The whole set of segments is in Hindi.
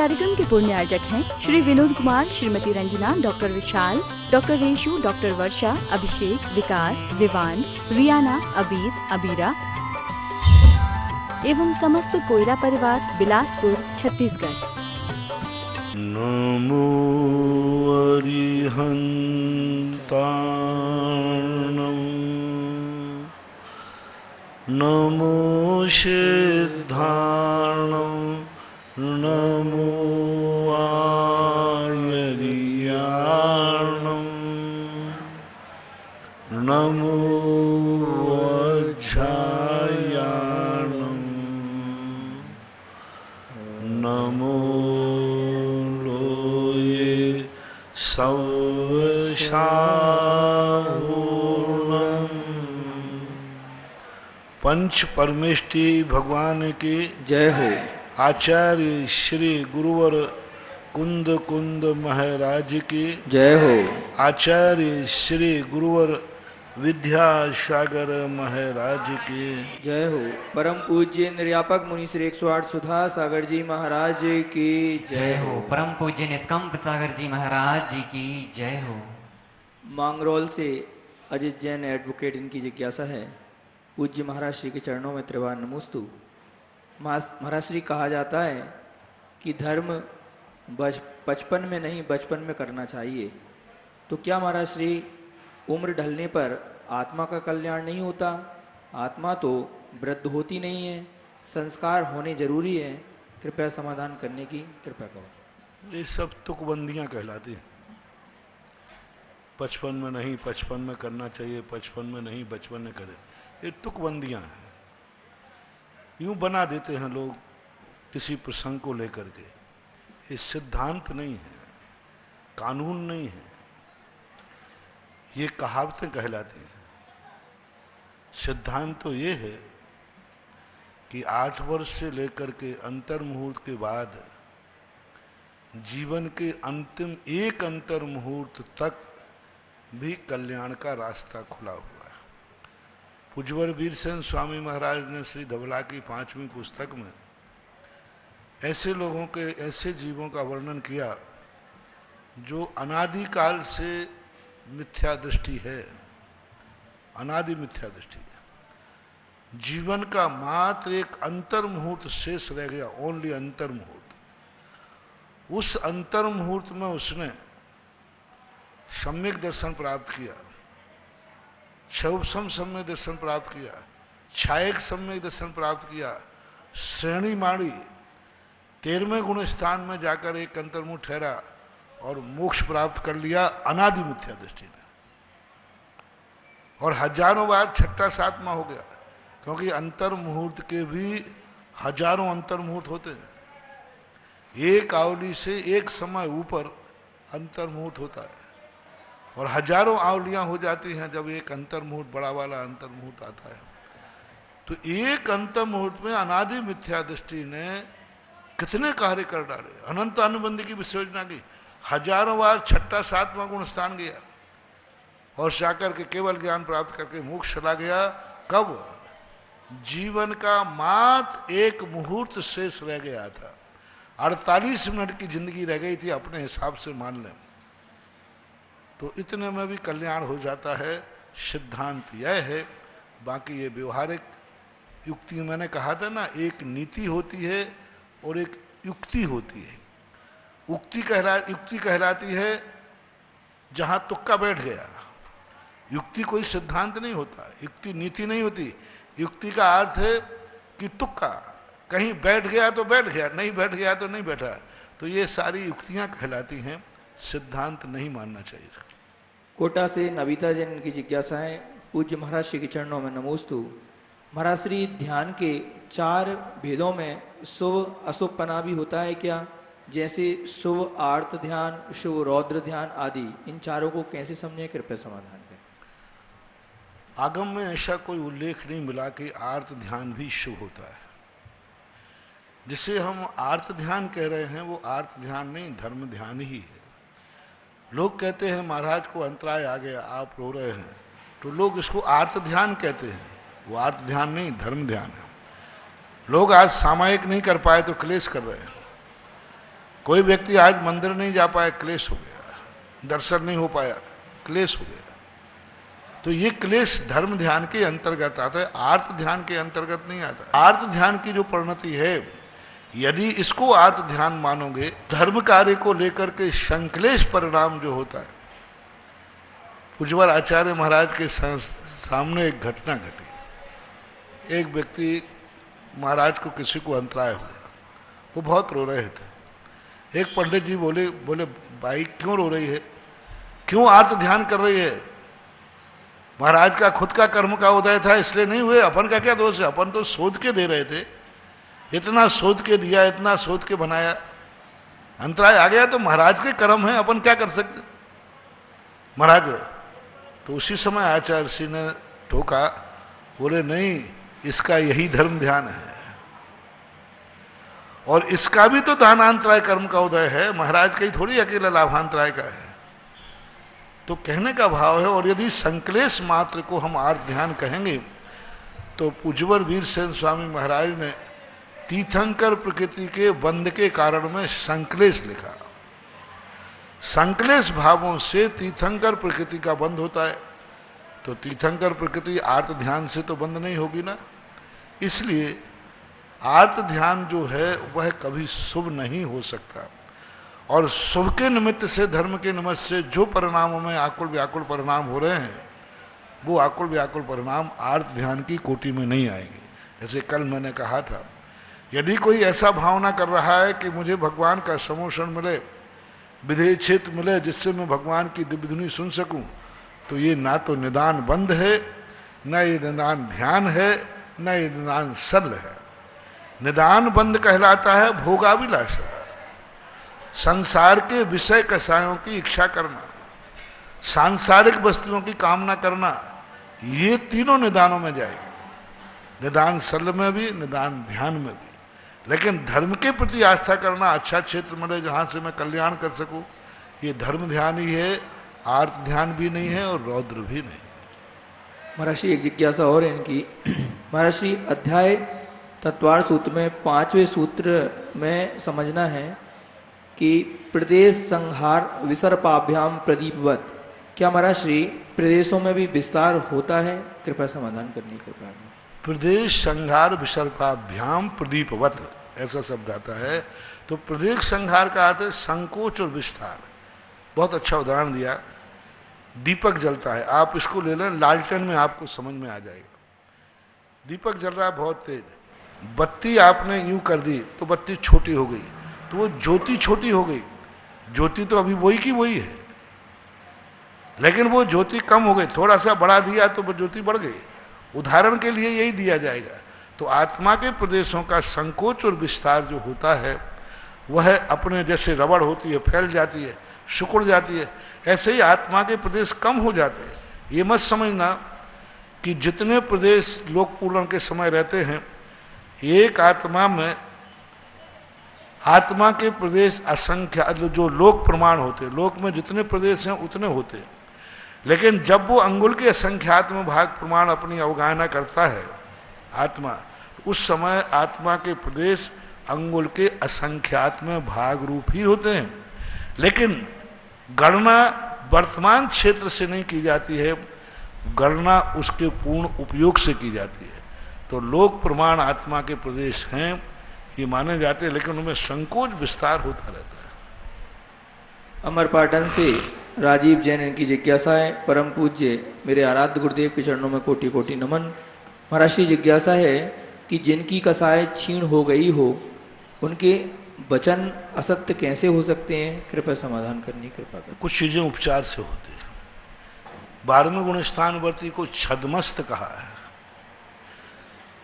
कार्यक्रम के पूर्ण आयोजक हैं श्री विनोद कुमार, श्रीमती रंजना, डॉक्टर विशाल, डॉक्टर रेशु, डॉक्टर वर्षा, अभिषेक, विकास, विवान, रियाना, अबीर, अबीरा एवं समस्त कोयरा परिवार, बिलासपुर, छत्तीसगढ़। नमो अरिहंताणं, नमो सिद्धाणं, नमो आयर्याणं, नमो वज्रायाणं, नमो लोये सवशाहूर्णं। पंच परमेष्टि भगवान की जय हो। आचार्य श्री गुरुवर कुंद कुंद महाराज की जय हो। आचार्य श्री गुरुवर विद्यासागर महाराज की जय हो। परम पूज्य निर्यापक मुनि श्री 108 सुधा सागर जी महाराज की जय हो। परम पूज्य निष्कंप सागर जी महाराज जी की जय हो। मांगरोल से अजित जैन एडवोकेट, इनकी जिज्ञासा है, पूज्य महाराज श्री के चरणों में त्रिवार नमोस्तु। महाराज श्री, कहा जाता है कि धर्म बचपन में नहीं बचपन में करना चाहिए, तो क्या महाराज श्री उम्र ढलने पर आत्मा का कल्याण नहीं होता? आत्मा तो वृद्ध होती नहीं है, संस्कार होने जरूरी है। कृपया समाधान करने की कृपा करो। ये सब तुकबंदियां कहलाती हैं। बचपन में नहीं बचपन में करना चाहिए, बचपन में नहीं बचपन में करे, ये तुकबंदियां हैं। यूं बना देते हैं लोग किसी प्रसंग को लेकर के। ये सिद्धांत नहीं है, कानून नहीं है, ये कहावतें कहलाती हैं। सिद्धांत तो ये है कि 8 वर्ष से लेकर के अंतर मुहूर्त के बाद जीवन के अंतिम एक अंतर मुहूर्त तक भी कल्याण का रास्ता खुला हुआ है। पूज्यवर वीरसेन स्वामी महाराज ने श्री धवला की 5वीं पुस्तक में ऐसे लोगों के, ऐसे जीवों का वर्णन किया जो अनादिकाल से मिथ्या दृष्टि है, अनादि मिथ्या दृष्टि है। जीवन का मात्र एक अंतर मुहूर्त शेष रह गया, ओनली अंतर मुहूर्त। उस अंतर मुहूर्त में उसने सम्यक दर्शन प्राप्त किया, क्षौपसम सम्यक दर्शन प्राप्त किया, छायक सम्यक दर्शन प्राप्त किया, श्रेणी माणी 13वें गुण स्थान में जाकर एक अंतर्मुख ठहरा और मोक्ष प्राप्त कर लिया अनादि मिथ्या दृष्टि ने। और हजारों बार छठा सातवां हो गया, क्योंकि अंतर मुहूर्त के भी हजारों अंतर मुहूर्त होते हैं। एक आवली से एक समय ऊपर अंतर मुहूर्त होता है और हजारों आवलियां हो जाती हैं जब एक अंतर मुहूर्त, बड़ा वाला अंतर मुहूर्त आता है। तो एक अंतर मुहूर्त में अनादि मिथ्या दृष्टि ने कितने कार्य कर डाले, अनंत अनुबंध की विसर्जना की, हजारों बार छठा सातवां गुण स्थान गया और जाकर के केवल ज्ञान प्राप्त करके मोक्ष चला गया। कब? जीवन का मात्र एक मुहूर्त शेष रह गया था। 48 मिनट की जिंदगी रह गई थी, अपने हिसाब से मान लें तो इतने में भी कल्याण हो जाता है। सिद्धांत यह है, बाकी ये व्यवहारिक युक्ति, मैंने कहा था ना, एक नीति होती है और एक युक्ति होती है। युक्ति कहलाती है जहां तुक्का बैठ गया। युक्ति कोई सिद्धांत नहीं होता, युक्ति नीति नहीं होती। युक्ति का अर्थ है कि तुक्का, कहीं बैठ गया तो बैठ गया, नहीं बैठ गया तो नहीं बैठा। तो ये सारी युक्तियां कहलाती हैं, सिद्धांत नहीं मानना चाहिए। कोटा से नविता जैन की जिज्ञासा है, पूज्य महाराज श्री के चरणों में नमोस्तु। महाराज श्री, ध्यान के 4 भेदों में शुभ अशुभपना भी होता है क्या? जैसे शुभ आर्त ध्यान, शुभ रौद्र ध्यान आदि, इन चारों को कैसे समझे? कृपया समाधान करें। आगम में ऐसा कोई उल्लेख नहीं मिला कि आर्त ध्यान भी शुभ होता है। जिसे हम आर्त ध्यान कह रहे हैं वो आर्त ध्यान नहीं, धर्म ध्यान ही है। लोग कहते हैं महाराज को अंतराय आ गया, आप रो रहे हैं, तो लोग इसको आर्त ध्यान कहते हैं। वो आर्त ध्यान नहीं, धर्म ध्यान है। लोग आज सामायिक नहीं कर पाए तो क्लेश कर रहे हैं। कोई व्यक्ति आज मंदिर नहीं जा पाया, क्लेश हो गया, दर्शन नहीं हो पाया, क्लेश हो गया। तो ये क्लेश धर्म ध्यान के अंतर्गत आता है, आर्त ध्यान के अंतर्गत नहीं आता। आर्त ध्यान की जो परिणति है, यदि इसको आर्त ध्यान मानोगे, धर्म कार्य को लेकर के संक्लेश परिणाम जो होता है। पूज्यवर आचार्य महाराज के सामने एक घटना घटी। एक व्यक्ति, महाराज को किसी को अंतराय हुआ, वो बहुत रो रहे थे। एक पंडित जी बोले भाई क्यों रो रही है, क्यों आर्त ध्यान कर रही है? महाराज का खुद का कर्म का उदय था इसलिए नहीं हुए, अपन का क्या दोष है? अपन तो शोध के दे रहे थे, इतना शोध के दिया, इतना शोध के बनाया, अंतराय आ गया तो महाराज के कर्म है, अपन क्या कर सकते महाराज। तो उसी समय आचार्य श्री ने टोका, बोले नहीं, इसका यही धर्म ध्यान है और इसका भी तो दानांतराय कर्म का उदय है, महाराज का ही थोड़ी अकेला लाभांतराय का है। तो कहने का भाव है। और यदि संक्लेश मात्र को हम आर्त ध्यान कहेंगे तो पूज्यवर वीरसेन स्वामी महाराज ने तीर्थंकर प्रकृति के बंध के कारण में संक्लेश लिखा। संक्लेश भावों से तीर्थंकर प्रकृति का बंध होता है, तो तीर्थंकर प्रकृति आर्त ध्यान से तो बंद नहीं होगी ना। इसलिए आर्त ध्यान जो है वह कभी शुभ नहीं हो सकता। और शुभ के निमित्त से, धर्म के निमित्त से जो परिणामों में आकुल व्याकुल परिणाम हो रहे हैं, वो आकुल व्याकुल परिणाम आर्त ध्यान की कोटि में नहीं आएंगे। जैसे कल मैंने कहा था, यदि कोई ऐसा भावना कर रहा है कि मुझे भगवान का समोषण मिले, विधेय क्षेत्र मिले, जिससे मैं भगवान की दिव्य धुनी सुन सकूं, तो ये ना तो निदान बंद है, न ये निदान ध्यान है, न ये निदान सरल है। निदान बंद कहलाता है भोगाभिलाषा, संसार के विषय कसायों की इच्छा करना, सांसारिक वस्तुओं की कामना करना, ये तीनों निदानों में जाएगी। निदान सरल में भी, निदान ध्यान में भी। लेकिन धर्म के प्रति आस्था करना, अच्छा क्षेत्र मिले जहां से मैं कल्याण कर सकूं, ये धर्म ध्यान ही है, आर्त ध्यान भी नहीं है और रौद्र भी नहीं। महर्षि एक जिज्ञासा और है इनकी। महर्षि अध्याय तत्वार सूत्र में 5वें सूत्र में समझना है कि प्रदेश संहार विसर्पाभ्याम प्रदीपवत, क्या महर्षि प्रदेशों में भी विस्तार होता है? कृपया समाधान करने की कृपा। प्रदेश संहार विसर्पाभ्याम प्रदीपवत ऐसा शब्द आता है। तो प्रदेश संहार का अर्थ है संकोच और विस्तार। बहुत अच्छा उदाहरण दिया, दीपक जलता है, आप इसको ले लें, लालटेन में आपको समझ में आ जाएगा। दीपक जल रहा है बहुत तेज, बत्ती आपने यूं कर दी तो बत्ती छोटी हो गई, तो वो ज्योति छोटी हो गई। ज्योति तो अभी वही की वही है, लेकिन वो ज्योति कम हो गई, थोड़ा सा बढ़ा दिया तो वो ज्योति बढ़ गई। उदाहरण के लिए यही दिया जाएगा। तो आत्मा के प्रदेशों का संकोच और विस्तार जो होता है, वह अपने जैसे रबड़ होती है, फैल जाती है, सिकुड़ जाती है, ऐसे ही आत्मा के प्रदेश कम हो जाते हैं। ये मत समझना कि जितने प्रदेश लोक पूर्ण के समय रहते हैं, एक आत्मा में आत्मा के प्रदेश असंख्य, जो लोक प्रमाण होते, लोक में जितने प्रदेश हैं उतने होते। लेकिन जब वो अंगुल के असंख्यात्म भाग प्रमाण अपनी अवगाहना करता है आत्मा, उस समय आत्मा के प्रदेश अंगुल के असंख्यात्म भाग रूप ही होते हैं। लेकिन गणना वर्तमान क्षेत्र से नहीं की जाती है, गणना उसके पूर्ण उपयोग से की जाती है। तो लोक प्रमाण आत्मा के प्रदेश हैं, ये माने जाते हैं, लेकिन उनमें संकोच विस्तार होता रहता है। अमरपाटन से राजीव जैन, इनकी जिज्ञासा है। परम पूज्य मेरे आराध्य गुरुदेव के चरणों में कोटि कोटि नमन। महर्षि जिज्ञासा है कि जिनकी कसाय क्षीण हो गई हो, उनके वचन असत्य कैसे हो सकते हैं? कृपया समाधान करने की कृपा करें। कुछ चीजें उपचार से होती है। 12वें गुण स्थानवर्ती को छदमस्त कहा है।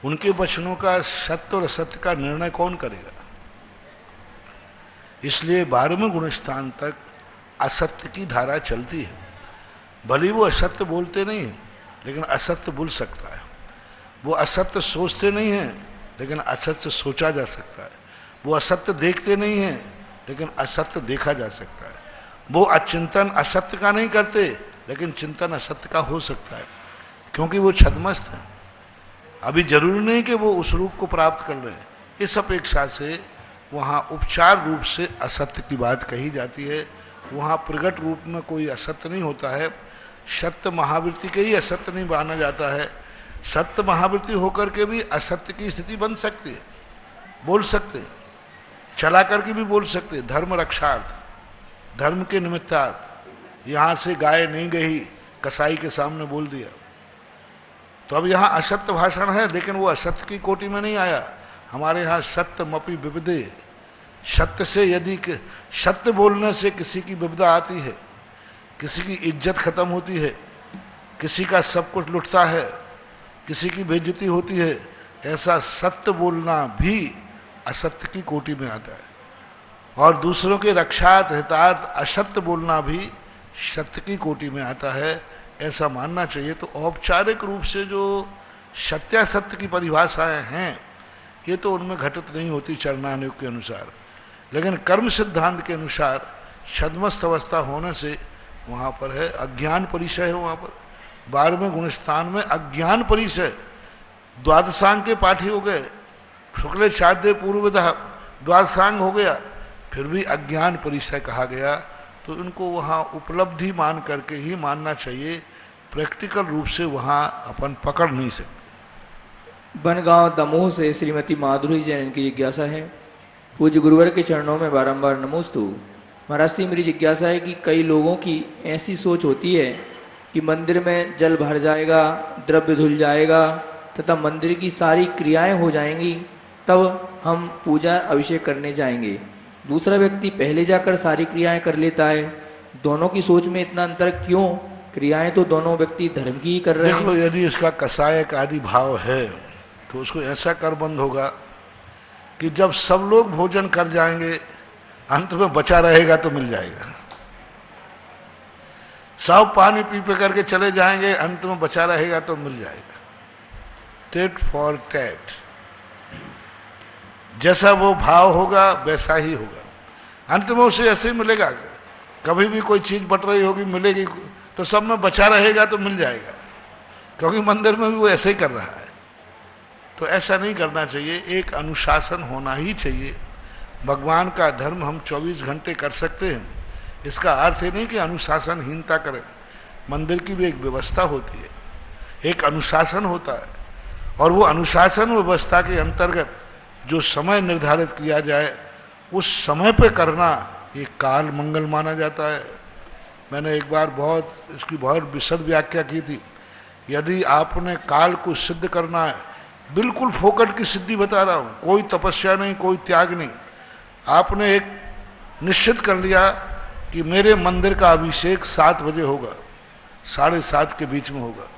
उनके वचनों का सत्य और असत्य का निर्णय कौन करेगा? इसलिए 12वें गुण स्थान तक असत्य की धारा चलती है। भले वो असत्य बोलते नहीं हैं, लेकिन असत्य बोल सकता है। वो असत्य सोचते नहीं हैं, लेकिन असत्य सोचा जा सकता है। वो असत्य देखते नहीं हैं, लेकिन असत्य देखा जा सकता है। वो अचिंतन असत्य का नहीं करते, लेकिन चिंतन असत्य का हो सकता है, क्योंकि वो छदमस्त है। अभी जरूरी नहीं कि वो उस रूप को प्राप्त कर लें। इस अपेक्षा से वहाँ उपचार रूप से असत्य की बात कही जाती है। वहाँ प्रगट रूप में कोई असत्य नहीं होता है। सत्य महावृत्ति के ही असत्य नहीं माना जाता है। सत्य महावृत्ति होकर के भी असत्य की स्थिति बन सकती है, बोल सकते हैं, चला करके भी बोल सकते हैं। धर्म रक्षार्थ, धर्म के निमित्तार्थ यहाँ से गाय नहीं गई, कसाई के सामने बोल दिया, तो अब यहाँ असत्य भाषण है, लेकिन वो असत्य की कोटि में नहीं आया। हमारे यहाँ सत्यमपि विविधे, सत्य से यदि सत्य बोलने से किसी की विविधा आती है, किसी की इज्जत खत्म होती है, किसी का सब कुछ लुटता है, किसी की बेइज्जती होती है, ऐसा सत्य बोलना भी असत्य की कोटि में आता है। और दूसरों के रक्षार्थ हितार्थ असत्य बोलना भी सत्य की कोटि में आता है, ऐसा मानना चाहिए। तो औपचारिक रूप से जो सत्यासत्य की परिभाषाएं हैं ये तो उनमें घटित नहीं होती चरणानुयोग के अनुसार, लेकिन कर्म सिद्धांत के अनुसार छद्मस्त अवस्था होने से वहाँ पर है अज्ञान परिचय है। वहाँ पर 12वें गुणस्थान में अज्ञान परिचय, द्वादशांग के पाठी हो गए, शुक्ल चाद्य पूर्वविधा द्वादशांग हो गया, फिर भी अज्ञान परिचय कहा गया। तो इनको वहाँ उपलब्धि मान करके ही मानना चाहिए, प्रैक्टिकल रूप से वहाँ अपन पकड़ नहीं सकते। बनगांव दमोह से श्रीमती माधुरी जैन की जिज्ञासा है। पूज्य गुरुवर के चरणों में बारंबार नमोस्तु। महाराज श्री, मेरी जिज्ञासा है कि कई लोगों की ऐसी सोच होती है कि मंदिर में जल भर जाएगा, द्रव्य धुल जाएगा तथा मंदिर की सारी क्रियाएं हो जाएंगी, तब हम पूजा अभिषेक करने जाएंगे। दूसरा व्यक्ति पहले जाकर सारी क्रियाएं कर लेता है। दोनों की सोच में इतना अंतर क्यों? क्रियाएं तो दोनों व्यक्ति धर्म की ही कर रहे हैं। देखो, यदि इसका कसायक आदि भाव है तो उसको ऐसा कर बंद होगा कि जब सब लोग भोजन कर जाएंगे, अंत में बचा रहेगा तो मिल जाएगा। सब पानी पी पे करके चले जाएंगे, अंत में बचा रहेगा तो मिल जाएगा। टेट फॉर टेट, जैसा वो भाव होगा वैसा ही होगा, अंत में उसे ऐसे ही मिलेगा। कभी भी कोई चीज बट रही होगी, मिलेगी तो सब में बचा रहेगा तो मिल जाएगा, क्योंकि मंदिर में भी वो ऐसे ही कर रहा है। तो ऐसा नहीं करना चाहिए, एक अनुशासन होना ही चाहिए। भगवान का धर्म हम 24 घंटे कर सकते हैं, इसका अर्थ ये नहीं कि अनुशासनहीनता करें। मंदिर की भी एक व्यवस्था होती है, एक अनुशासन होता है, और वो अनुशासन व्यवस्था के अंतर्गत जो समय निर्धारित किया जाए उस समय पे करना ये काल मंगल माना जाता है। मैंने एक बार इसकी बहुत विशद व्याख्या की थी। यदि आपने काल को सिद्ध करना है, बिल्कुल फोकट की सिद्धि बता रहा हूँ, कोई तपस्या नहीं, कोई त्याग नहीं, आपने एक निश्चित कर लिया कि मेरे मंदिर का अभिषेक 7 बजे होगा, 7:30 के बीच में होगा,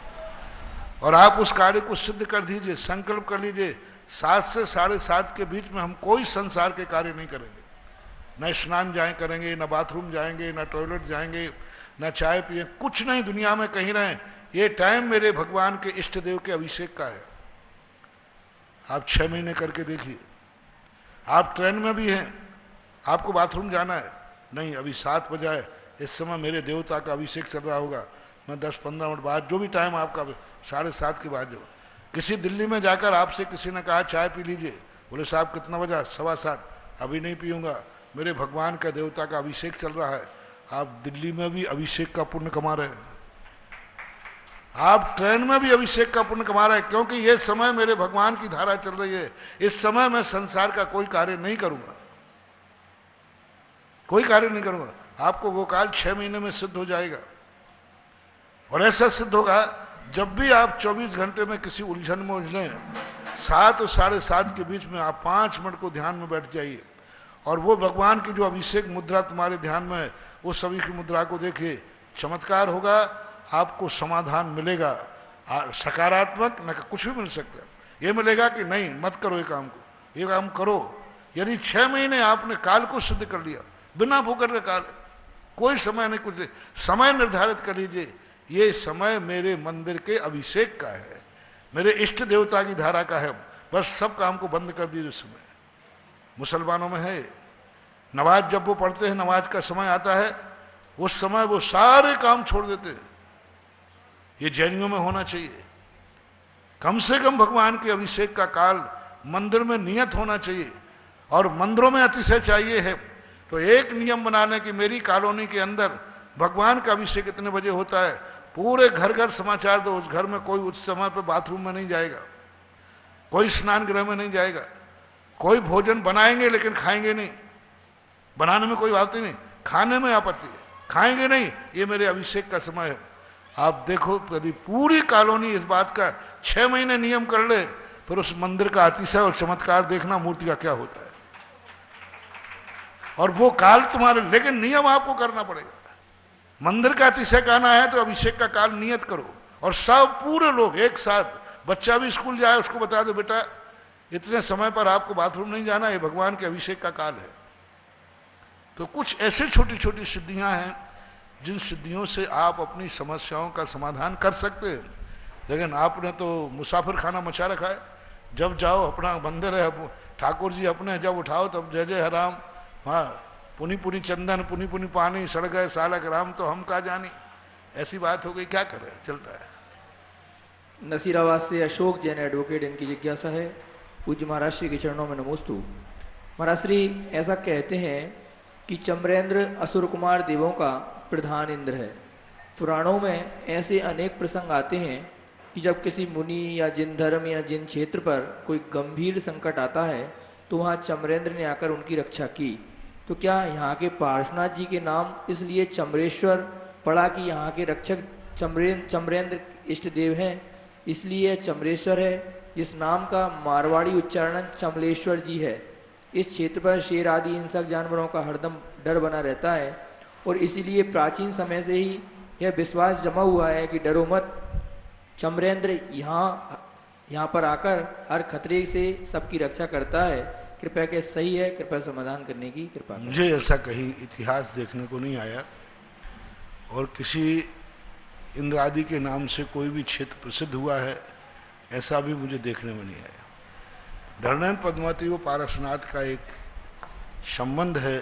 और आप उस कार्य को सिद्ध कर दीजिए, संकल्प कर लीजिए 7 से 7:30 के बीच में हम कोई संसार के कार्य नहीं करेंगे, न स्नान करेंगे, न बाथरूम जाएंगे, न टॉयलेट जाएंगे, न चाय पिए, कुछ नहीं, दुनिया में कहीं रहें। ये टाइम मेरे भगवान के इष्ट देव के अभिषेक का है। आप 6 महीने करके देखिए। आप ट्रेन में भी हैं, आपको बाथरूम जाना है, नहीं अभी 7 बजा है, इस समय मेरे देवता का अभिषेक चल रहा होगा, मैं 10-15 मिनट बाद, जो भी टाइम आपका 7:30 के बाद जो। किसी दिल्ली में जाकर आपसे किसी ने कहा चाय पी लीजिए, बोले साहब कितना बजा? 7:15, अभी नहीं पीऊँगा, मेरे भगवान का देवता का अभिषेक चल रहा है। आप दिल्ली में भी अभिषेक का पुण्य कमा रहे हैं, आप ट्रेन में भी अभिषेक का पुण्य कमा रहे हैं, क्योंकि ये समय मेरे भगवान की धारा चल रही है। इस समय मैं संसार का कोई कार्य नहीं करूंगा, कोई कार्य नहीं करूंगा। आपको वो काल 6 महीने में सिद्ध हो जाएगा, और ऐसा सिद्ध होगा जब भी आप 24 घंटे में किसी उलझन में उलझे, 7 और 7:30 के बीच में आप 5 मिनट को ध्यान में बैठ जाइए, और वो भगवान की जो अभिषेक मुद्रा तुम्हारे ध्यान में है, उस सभी की मुद्रा को देखिए, चमत्कार होगा, आपको समाधान मिलेगा। सकारात्मक न कुछ भी मिल सकता है, ये मिलेगा कि नहीं मत करो ये काम को, ये काम करो। यदि 6 महीने आपने काल को सिद्ध कर लिया, बिना भूकर का काल, कोई समय नहीं, कुछ समय निर्धारित कर लीजिए, ये समय मेरे मंदिर के अभिषेक का है, मेरे इष्ट देवता की धारा का है, बस सब काम को बंद कर दीजिए। उस समय मुसलमानों में है, नमाज जब वो पढ़ते हैं, नमाज का समय आता है, उस समय वो सारे काम छोड़ देते हैं। ये जैनियों में होना चाहिए, कम से कम भगवान के अभिषेक का काल मंदिर में नियत होना चाहिए। और मंदिरों में अतिशय चाहिए है। तो एक नियम बनाने की मेरी कॉलोनी के अंदर भगवान का अभिषेक कितने बजे होता है, पूरे घर घर समाचार दो। उस घर में कोई उस समय पे बाथरूम में नहीं जाएगा, कोई स्नान गृह में नहीं जाएगा, कोई भोजन बनाएंगे लेकिन खाएंगे नहीं, बनाने में कोई आपत्ति नहीं, खाने में आपत्ति है, खाएंगे नहीं, ये मेरे अभिषेक का समय है। आप देखो यदि पूरी कॉलोनी इस बात का 6 महीने नियम कर ले, फिर उस मंदिर का अतिशय और चमत्कार देखना मूर्ति का क्या होता है। और वो काल तुम्हारे, लेकिन नियम आपको करना पड़ेगा। मंदिर का अतिशय कहना है तो अभिषेक का काल नियत करो, और सब पूरे लोग एक साथ, बच्चा भी स्कूल जाए उसको बता दो बेटा इतने समय पर आपको बाथरूम नहीं जाना, ये भगवान के अभिषेक का काल है। तो कुछ ऐसे छोटी छोटी सिद्धियां हैं जिन सिद्धियों से आप अपनी समस्याओं का समाधान कर सकते हैं। लेकिन आपने तो मुसाफिर खाना मचा रखा है, जब जाओ अपना मंदिर है, ठाकुर जी अपने जब उठाओ तब जय जय हराम, हाँ पुनी पुनी चंदन पुनी पुनी पानी सड़ गए सालक राम, तो हम कहा जानी, ऐसी बात हो गई, क्या करें, चलता है। नसीराबाद से अशोक जैन एडवोकेट, इनकी जिज्ञासा है, पूज्य महाराज श्री के चरणों में नमोस्तु। महाराज श्री ऐसा कहते हैं कि चमरेंद्र असुर कुमार देवों का प्रधान इंद्र है। पुराणों में ऐसे अनेक प्रसंग आते हैं कि जब किसी मुनि या जिन धर्म या जिन क्षेत्र पर कोई गंभीर संकट आता है तो वहाँ चमरेंद्र ने आकर उनकी रक्षा की। तो क्या यहाँ के पार्श्वनाथ जी के नाम इसलिए चमरेश्वर पड़ा कि यहाँ के रक्षक चमरेंद्र इष्ट देव हैं, इसलिए चमरेश्वर है? इस नाम का मारवाड़ी उच्चारण चमलेश्वर जी है। इस क्षेत्र पर शेर आदि हिंसक जानवरों का हरदम डर बना रहता है और इसीलिए प्राचीन समय से ही यह विश्वास जमा हुआ है कि डरो मत, चमरेंद्र यहाँ पर आकर हर खतरे से सबकी रक्षा करता है। कृपया के सही है, कृपया समाधान करने की कृपा। मुझे ऐसा कहीं इतिहास देखने को नहीं आया और किसी इंद्र आदि के नाम से कोई भी क्षेत्र प्रसिद्ध हुआ है, ऐसा भी मुझे देखने में नहीं आया। धरणन पद्मावती व पारसनाथ का एक संबंध है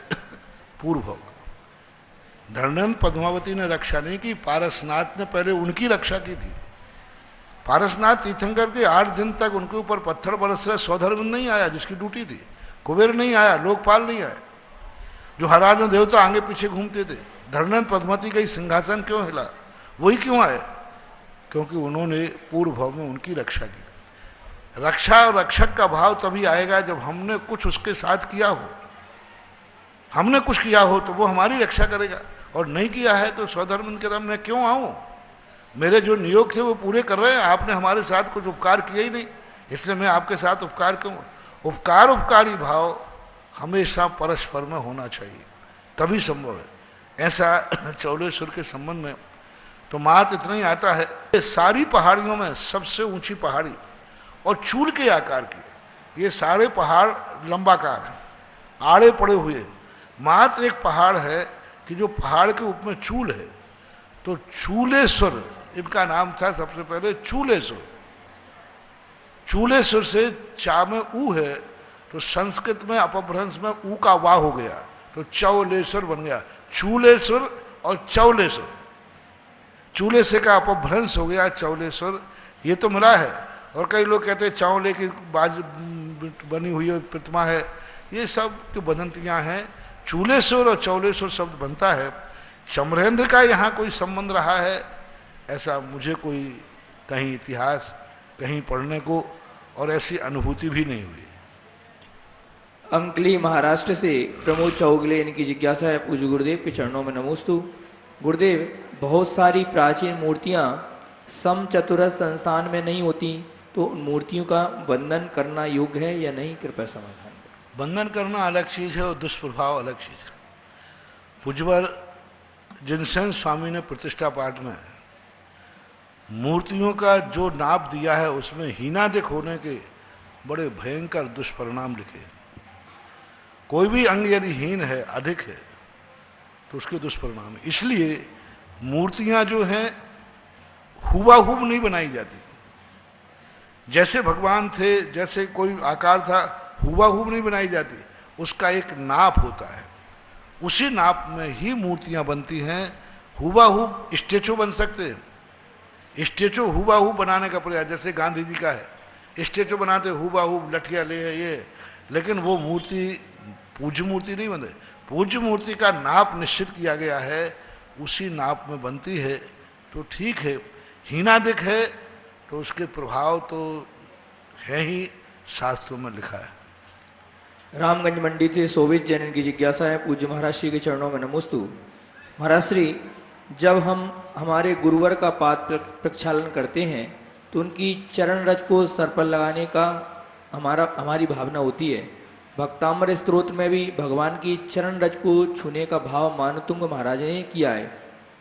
पूर्वभोग। धरणन पद्मावती ने रक्षा नहीं की, पारसनाथ ने पहले उनकी रक्षा की थी। पारसनाथ तीर्थंकर के 8 दिन तक उनके ऊपर पत्थर बरस रहे, सौधर्म नहीं आया जिसकी ड्यूटी थी, कुबेर नहीं आया, लोकपाल नहीं आया, जो हराजन देवता आगे पीछे घूमते थे। धरणन पद्मावती का ही सिंहासन क्यों हिला, वही क्यों आए? क्योंकि उन्होंने पूर्व भाव में उनकी रक्षा की। रक्षा और रक्षक का भाव तभी आएगा जब हमने कुछ उसके साथ किया हो। हमने कुछ किया हो तो वो हमारी रक्षा करेगा, और नहीं किया है तो स्वधर्म के मैं क्यों आऊं? मेरे जो नियोग थे वो पूरे कर रहे हैं, आपने हमारे साथ कुछ उपकार किया ही नहीं, इसलिए मैं आपके साथ उपकार क्यों? उपकार उपकारी भाव हमेशा परस्पर में होना चाहिए, तभी संभव है। ऐसा चौलेश्वर के संबंध में तो मात्र इतना ही आता है, ये सारी पहाड़ियों में सबसे ऊंची पहाड़ी और चूल के आकार की, ये सारे पहाड़ लंबाकार हैं, आड़े पड़े हुए। मात्र एक पहाड़ है कि जो पहाड़ के ऊपर में चूल है, तो चूलेश्वर इनका नाम था सबसे पहले, चूलेश्वर। चूलेश्वर से चा में ऊ है, तो संस्कृत में अपभ्रंश में ऊ का वाह हो गया, तो चौलेश्वर बन गया। चूलेश्वर और चौलेश्वर, चूले से का अपभ्रंश हो गया चौलेश्वर, ये तो मिला है। और कई लोग कहते हैं चावले की बाज बनी हुई प्रतिमा है, ये सब तो बदंतियां हैं। चूलेश्वर और चौलेश्वर शब्द बनता है। चमरेंद्र का यहाँ कोई संबंध रहा है ऐसा मुझे कोई कहीं इतिहास कहीं पढ़ने को और ऐसी अनुभूति भी नहीं हुई। अंकली महाराष्ट्र से प्रमोद चौगले, इनकी जिज्ञासा है, पूज्य गुरुदेव के चरणों में नमोस्तु। गुरुदेव, बहुत सारी प्राचीन मूर्तियां समचतुरस्र संस्थान में नहीं होती, तो उन मूर्तियों का बंधन करना योग्य है या नहीं? कृपया समाधान। बंधन करना अलग चीज है और दुष्प्रभाव अलग चीज है। पूज्यवर जिनसेन स्वामी ने प्रतिष्ठा पाठ में मूर्तियों का जो नाप दिया है उसमें हीनादिक होने के बड़े भयंकर दुष्परिणाम लिखे। कोई भी अंग यदि हीन है, अधिक है, तो उसके दुष्परिणाम है। इसलिए मूर्तियां जो हैं हुबहू नहीं बनाई जाती। जैसे भगवान थे, जैसे कोई आकार था, हुबहू नहीं बनाई जाती, उसका एक नाप होता है। उसी नाप में ही मूर्तियां बनती हैं। हुबहू स्टेचू बन सकते हैं, स्टेचू हुबहू बनाने का प्रयास, जैसे गांधी जी का है, स्टेचू बनाते हुबहू लठिया ले ये लेकिन वो मूर्ति पूज्य मूर्ति नहीं बनती। पूज्य मूर्ति का नाप निश्चित किया गया है, उसी नाप में बनती है तो ठीक है। हीनादिक है तो उसके प्रभाव तो है ही, शास्त्रों में लिखा है। रामगंज मंडी से सोवित जैन की जिज्ञासा है, पूज्य महाराज श्री के चरणों में नमोस्तु। महाराज श्री, जब हम हमारे गुरुवर का पाद प्रक्षालन करते हैं तो उनकी चरण रज को सर पर लगाने का हमारी भावना होती है। भक्तामर स्तोत्र में भी भगवान की चरण रज को छूने का भाव मानतुंग महाराज ने किया है,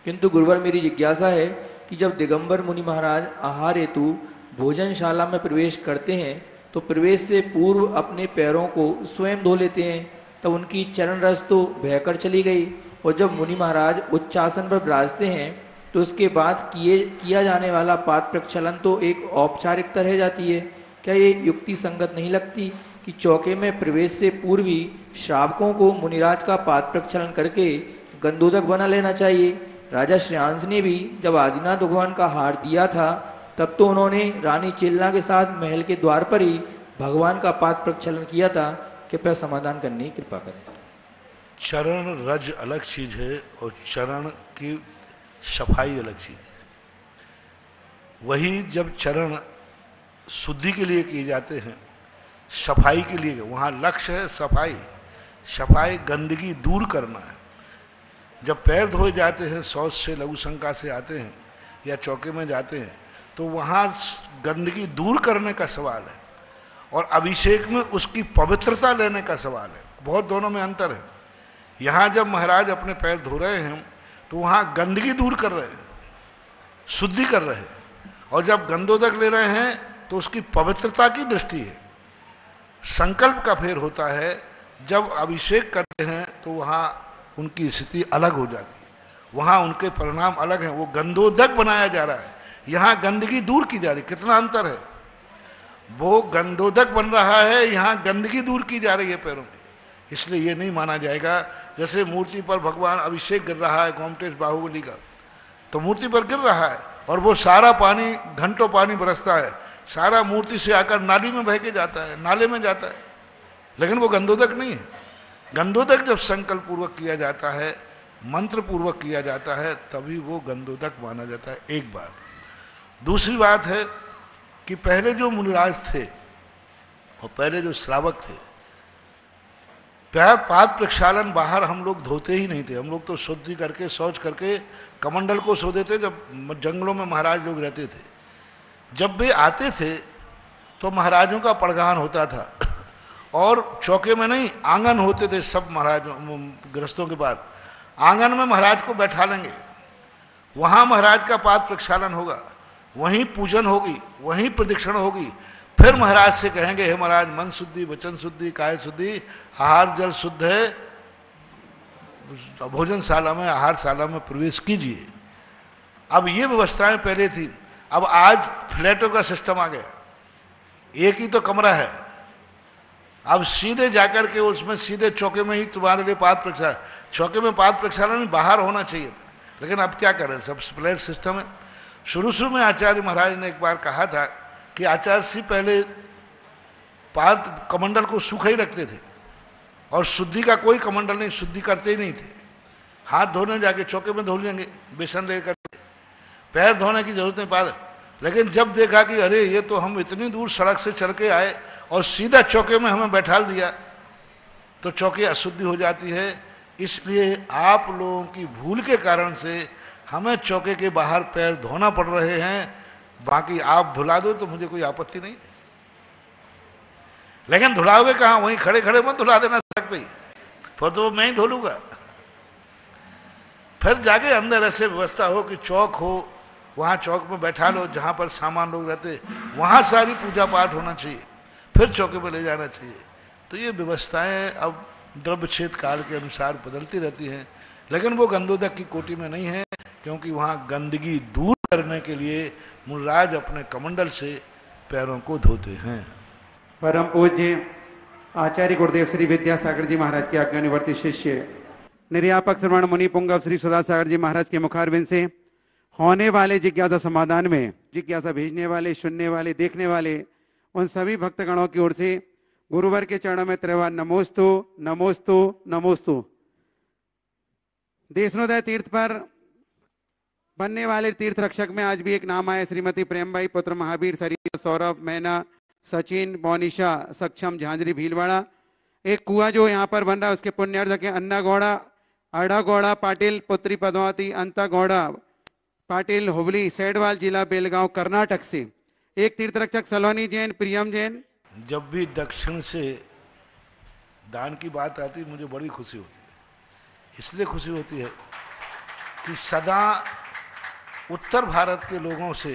किंतु गुरुवर मेरी जिज्ञासा है कि जब दिगंबर मुनि महाराज आहार हेतु भोजनशाला में प्रवेश करते हैं तो प्रवेश से पूर्व अपने पैरों को स्वयं धो लेते हैं, तब उनकी चरण रज तो बहकर चली गई, और जब मुनि महाराज उच्चासन पर विराजते हैं तो उसके बाद किया जाने वाला पाद प्रक्षालन तो एक औपचारिकता रह जाती है। क्या ये युक्ति संगत नहीं लगती कि चौके में प्रवेश से पूर्व ही श्रावकों को मुनिराज का पाद प्रक्षालन करके गंधोदक बना लेना चाहिए? राजा श्रेयांश ने भी जब आदिनाथ भगवान का हार दिया था तब तो उन्होंने रानी चेलना के साथ महल के द्वार पर ही भगवान का पाद प्रक्षालन किया था। कृपया समाधान करने की कृपा करें। चरण रज अलग चीज है और चरण की सफाई अलग चीज है। वही जब चरण शुद्धि के लिए किए जाते हैं, सफाई के लिए, वहाँ लक्ष्य है सफाई। सफाई गंदगी दूर करना है। जब पैर धोए जाते हैं, शौच से लघु शंका से आते हैं या चौके में जाते हैं, तो वहाँ गंदगी दूर करने का सवाल है और अभिषेक में उसकी पवित्रता लेने का सवाल है। बहुत दोनों में अंतर है। यहाँ जब महाराज अपने पैर धो रहे हैं तो वहाँ गंदगी दूर कर रहे हैं, शुद्धि कर रहे हैं, और जब गंधोदक ले रहे हैं तो उसकी पवित्रता की दृष्टि है। संकल्प का फेर होता है। जब अभिषेक करते हैं तो वहाँ उनकी स्थिति अलग हो जाती है, वहाँ उनके परिणाम अलग हैं। वो गंधोदक बनाया जा रहा है, यहाँ गंदगी दूर की जा रही। कितना अंतर है। वो गंधोदक बन रहा है, यहाँ गंदगी दूर की जा रही है पैरों की। इसलिए ये नहीं माना जाएगा जैसे मूर्ति पर भगवान अभिषेक गिर रहा है गोमटेश बाहुबली का, तो मूर्ति पर गिर रहा है और वो सारा पानी, घंटों पानी बरसता है, सारा मूर्ति से आकर नाली में बह के जाता है, नाले में जाता है, लेकिन वो गंधोदक नहीं है। गंधोदक जब संकल्प पूर्वक किया जाता है, मंत्र पूर्वक किया जाता है, तभी वो गंधोदक माना जाता है। एक बात। दूसरी बात है कि पहले जो मुनिराज थे और पहले जो श्रावक थे, पैर पाद प्रक्षालन बाहर हम लोग धोते ही नहीं थे। हम लोग तो शुद्धि करके शौच करके कमंडल को सो देते। जब जंगलों में महाराज लोग रहते थे, जब वे आते थे तो महाराजों का पड़गान होता था और चौके में नहीं, आंगन होते थे सब महाराजों गृहस्थों के पास। आंगन में महाराज को बैठा लेंगे, वहाँ महाराज का पाद प्रक्षालन होगा, वहीं पूजन होगी, वहीं प्रदक्षिण होगी। फिर महाराज से कहेंगे, हे महाराज मन शुद्धि, वचन शुद्धि, काय शुद्धि, आहार जल शुद्ध है, भोजनशाला में, आहारशाला में प्रवेश कीजिए। अब ये व्यवस्थाएं पहले थी। अब आज फ्लैटों का सिस्टम आ गया, एक ही तो कमरा है। अब सीधे जाकर के उसमें सीधे चौके में ही तुम्हारे लिए पाद प्रक्षालन, चौके में पाद प्रक्षालन बाहर होना चाहिए था, लेकिन अब क्या करें, सब फ्लैट सिस्टम है। शुरू में आचार्य महाराज ने एक बार कहा था कि आचार्य श्री पहले पाद कमंडल को सूखा ही रखते थे और शुद्धि का कोई कमंडल नहीं, शुद्धि करते ही नहीं थे। हाथ धोने जाके चौके में धो लेंगे, बेसन लेकर, पैर धोने की जरूरत नहीं पाद। लेकिन जब देखा कि अरे ये तो हम इतनी दूर सड़क से चढ़ के आए और सीधा चौके में हमें बैठाल दिया, तो चौकी अशुद्धि हो जाती है। इसलिए आप लोगों की भूल के कारण से हमें चौके के बाहर पैर धोना पड़ रहे हैं। बाकी आप धुला दो तो मुझे कोई आपत्ति नहीं, लेकिन धुलाओगे कहाँ, वहीं खड़े खड़े मत धुला देना सड़क पे, फिर तो मैं ही धो लूंगा। फिर जाके अंदर ऐसे व्यवस्था हो कि चौक हो, वहाँ चौक में बैठा लो, जहाँ पर सामान लोग रहते वहाँ सारी पूजा पाठ होना चाहिए, फिर चौके पे ले जाना चाहिए। तो ये व्यवस्थाएं अब द्रव्य क्षेत्र काल के अनुसार बदलती रहती हैं, लेकिन वो गंधोदक की कोटि में नहीं है, क्योंकि वहाँ गंदगी दूर करने के लिए मुनिराज अपने कमंडल से पैरों को धोते हैं। परम पूज्य आचार्य गुरुदेव श्री विद्यासागर जी महाराज के आज्ञानुवर्ती शिष्य निर्यापक श्रवण मुनि पुंगव श्री सुधासागर जी महाराज के मुखारविंद से होने वाले जिज्ञासा समाधान में जिज्ञासा भेजने वाले, सुनने वाले, देखने वाले उन सभी भक्तगणों की ओर से गुरुवर के चरणों में त्रिवार नमोस्तु नमोस्तु नमोस्तु। देशनोदय तीर्थ पर बनने वाले तीर्थ रक्षक में आज भी एक नाम आया, श्रीमती प्रेमबाई पुत्र महावीर, सरिता, सौरभ, मैना, सचिन, मोनिशा, सक्षम, झांझरी, भीलवाड़ा। एक कुआं जो यहाँ पर बन रहा है उसके पुण्यार्थ के अन्ना गौड़ा, अड़ा गौड़ा पाटिल, पुत्री पद्मावती, अंता गौड़ा पाटिल, हुबली, सैडवाल जिला, बेलगांव, कर्नाटक से। एक तीर्थ रक्षक सलोनी जैन, प्रियम जैन। जब भी दक्षिण से दान की बात आती है मुझे बड़ी खुशी होती है। इसलिए खुशी होती है कि सदा उत्तर भारत के लोगों से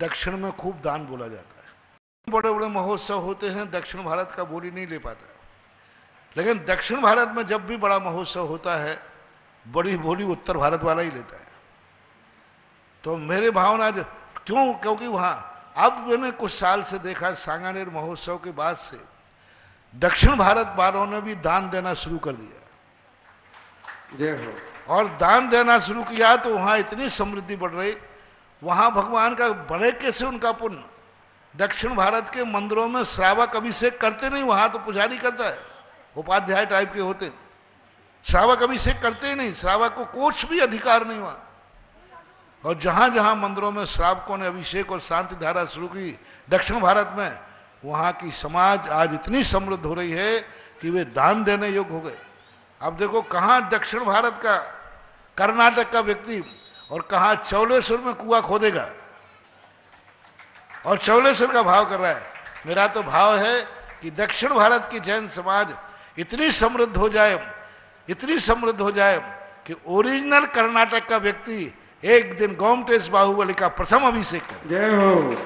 दक्षिण में खूब दान बोला जाता है। बड़े बड़े महोत्सव होते हैं, दक्षिण भारत का बोली नहीं ले पाता, लेकिन दक्षिण भारत में जब भी बड़ा महोत्सव होता है बड़ी बोली उत्तर भारत वाला ही लेता है। तो मेरे भावना क्यों, क्योंकि वहां अब मैंने कुछ साल से देखा, सांगानेर महोत्सव के बाद से दक्षिण भारत वालों ने भी दान देना शुरू कर दिया। जय हो। और दान देना शुरू किया तो वहां इतनी समृद्धि बढ़ रही, वहां भगवान का बढ़े कैसे उनका पुण्य। दक्षिण भारत के मंदिरों में श्रावक अभिषेक करते नहीं, वहां तो पुजारी करता है, उपाध्याय टाइप के होते, श्रावक अभिषेक करते ही नहीं, श्रावक को कुछ भी अधिकार नहीं वहां। और जहां जहां मंदिरों में श्रावकों ने अभिषेक और शांति धारा शुरू की दक्षिण भारत में, वहां की समाज आज इतनी समृद्ध हो रही है कि वे दान देने योग्य हो गए। अब देखो कहां दक्षिण भारत का, कर्नाटक का व्यक्ति और कहां चौलेश्वर में कुआं खोदेगा और चौलेश्वर का भाव कर रहा है। मेरा तो भाव है कि दक्षिण भारत की जैन समाज इतनी समृद्ध हो जाए, इतनी समृद्ध हो जाए कि ओरिजिनल कर्नाटक का व्यक्ति एक दिन गोमटेश बाहुबली का प्रथम अभिषेक करे। जय हो।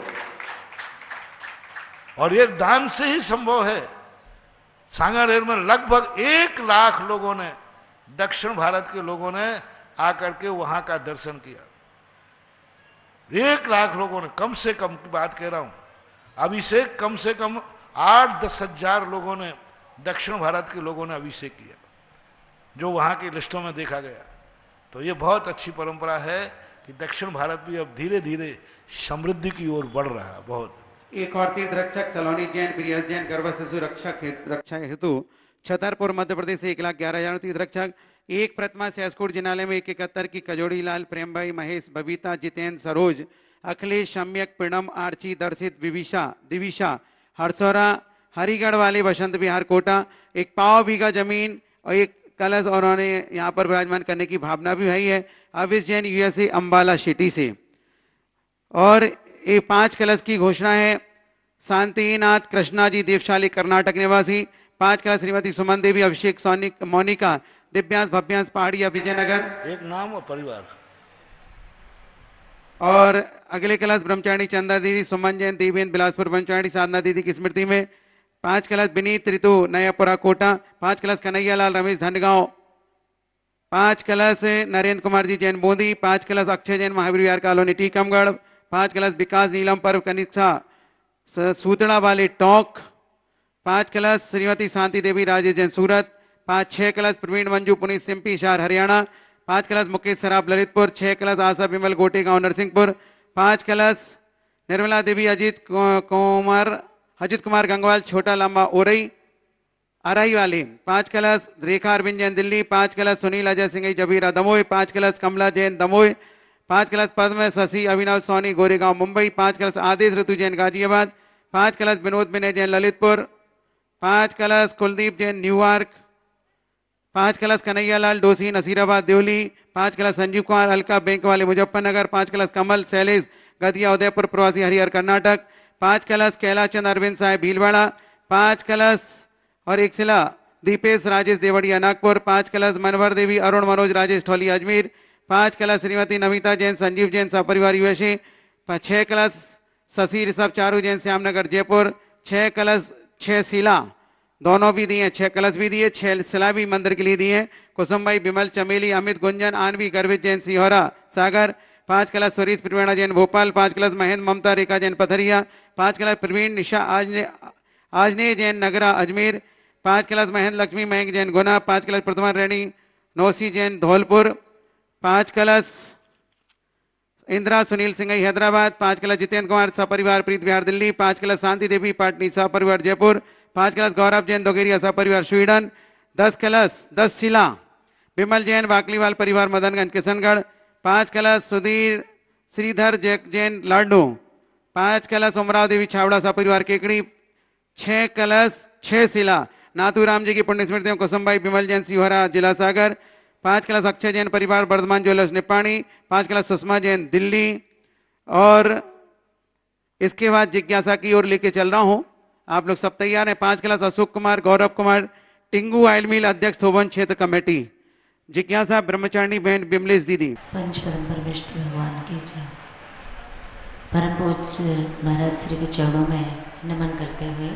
और ये दान से ही संभव है। सांगानेर में लगभग 1 लाख लोगों ने, दक्षिण भारत के लोगों ने आकर के वहां का दर्शन किया। 1 लाख लोगों ने, कम से कम की बात कह रहा हूं, अभिषेक कम से कम 8-10 हजार लोगों ने, दक्षिण भारत के लोगों ने अभिषेक किया, जो वहां की लिस्टों में देखा गया। तो ये बहुत अच्छी परंपरा है कि दक्षिण भारत भी अब धीरे धीरे समृद्धि की ओर बढ़ रहा है। बहुत। एक और तीर्थ रक्षक सलोनी जैन, प्रियस जैन, गर्भ शिशु रक्षा हेतु छतरपुर मध्य प्रदेश से 1,11,000 तीर्थ रक्षक। एक प्रतिमा सहसकोट जिनालय में 171 की, कजोड़ी लाल, प्रेमभाई, महेश, बबीता, जितेंद्र, सरोज, अखिलेश, सम्यक, पिणम, आर्ची, दर्शित, दिविशा, हरसौरा, हरिगढ़ वाले, बसंत विहार, कोटा। एक पाव बीघा जमीन और एक कलश और उन्होंने यहाँ पर विराजमान करने की भावना भी है। अविश जैन, यूएसए, अंबाला सिटी से। और ये 5 कलश की घोषणा है। शांतिनाथ कृष्णा जी, देवशाली, कर्नाटक निवासी। 5 कलश श्रीमती सुमन देवी, अभिषेक, सोनिक, मोनिका, दिव्यांश, भव्यांश, पहाड़िया, विजयनगर। एक नाम और परिवार। और अगले कलश ब्रह्मचारिणी चंदा दीदी, सुमन जैन, देवेन, बिलासपुर, ब्रह्मचारिणी साधना दीदी की स्मृति में। 5 कलश विनीत ऋतु, नयापुरा, कोटा। 5 कलश कन्हैया लाल, रमेश, धनगांव। 5 कलश नरेंद्र कुमार जी जैन, बूंदी। 5 कलश अक्षय जैन, महावीर विहार कॉलोनी, टीकमगढ़। 5 कलश विकास नीलम पर्व, कनिष्ठा, सूतड़ा वाले, टोंक। 5 कलश श्रीमती शांति देवी, राजेश जैन, सूरत। 5-6 कलश प्रवीण मंजू, पुनीत, सिंपी, शार, हरियाणा। 5 कलश मुकेश सराफ, ललितपुर। 6 कलश आशा विमल, गोटेगांव, नरसिंहपुर। 5 कलश निर्मला देवी, अजित कुमार गंगवाल, छोटा लंबा, ओरई, अराई वाले। 5 कलश रेखा अरविंद जैन, दिल्ली। 5 कलश सुनील अजय सिंह, जबीरा, दमोह। 5 कलश कमला जैन, दमोह। 5 कलश पद्म शशि अभिनव सोनी, गोरेगांव, मुंबई। 5 कलश आदेश ऋतु जैन, गाजियाबाद। 5 कलश विनोद विनय जैन, ललितपुर। 5 कलश कुलदीप जैन, न्यूयॉर्क। 5 कलश कन्हैया लाल डोसी, नसीराबाद, देवली। 5 कलश संजीव कुमार, अलका बैंक वाले, मुजफ्फरनगर। 5 कलश कमल शैलेश, गदिया, उदयपुर, प्रवासी, हरिहर, कर्नाटक। 5 कलश कैलाश चंद अरविंद साहेब, भीलवाड़ा। 5 कलश और एक शिला दीपेश राजेश, देवड़िया, नागपुर। 5 कलश मनवर देवी, अरुण मनोज, राजेश ठोली, अजमेर। 5 कलश श्रीमती नमिता जैन, संजीव जैन, सपरिवार, यूएसए। 6 कलश शशि ऋषभ चारू जैन, श्यामनगर, जयपुर। 6 कलश 6 शिला दोनों भी दिए, 6 कलश भी दिए, 6 शिला भी मंदिर के लिए दिए। कुसुमबाई, विमल, चमेली, अमित, गुंजन, आनवी, गर्वित जैन, सिहोरा, सागर। 5 कलश सुरेश प्रिवेणा जैन, भोपाल। 5 कलश महेंद्र ममता रेखा जैन, पथरिया। 5 कलश प्रवीण निशा आजने जैन, नगरा, अजमेर। 5 कलश महेंद्र लक्ष्मी मयंक जैन, गुना। 5 कलश प्रथमा रेणी नौसी जैन, धौलपुर। 5 कलश इंदिरा सुनील सिंह, हैदराबाद। 5 कलश जितेंद्र कुमार, सपरिवार, प्रीत विहार, दिल्ली। 5 कलश शांति देवी, पाटनी, सपरिवार, जयपुर। 5 कलश गौरव जैन दोगेरिया सब परिवार स्वीडन, 10 कलश 10 शिला विमल जैन वाकलीवाल परिवार मदनगंज किशनगढ़, 5 कलश सुधीर श्रीधर जैन लाडू, 5 कलश उमराव देवी छावड़ा सा परिवार केकड़ी, 6 कलश 6 शिला नाथूराम जी की पुण्य स्मृतियों कुसुमबाई विमल जैन सिवहरा जिला सागर, 5 कलश अक्षय जैन परिवार वर्धमान ज्वेलर्स निपाणी, 5 कलश सुषमा जैन दिल्ली। और इसके बाद जिज्ञासा की ओर लेके चल रहा हूं, आप लोग सब तैयार हैं? 5 कलश अशोक कुमार गौरव कुमार टिंगू आयल मिल अध्यक्ष थोबन क्षेत्र कमेटी। जिज्ञासा ब्रह्मचारिणी बहन बिमलेश दीदी। पंच परम परमेष्ठ भगवान की जय। परम पूज्य महाराज श्री के चरणों में नमन करते हुए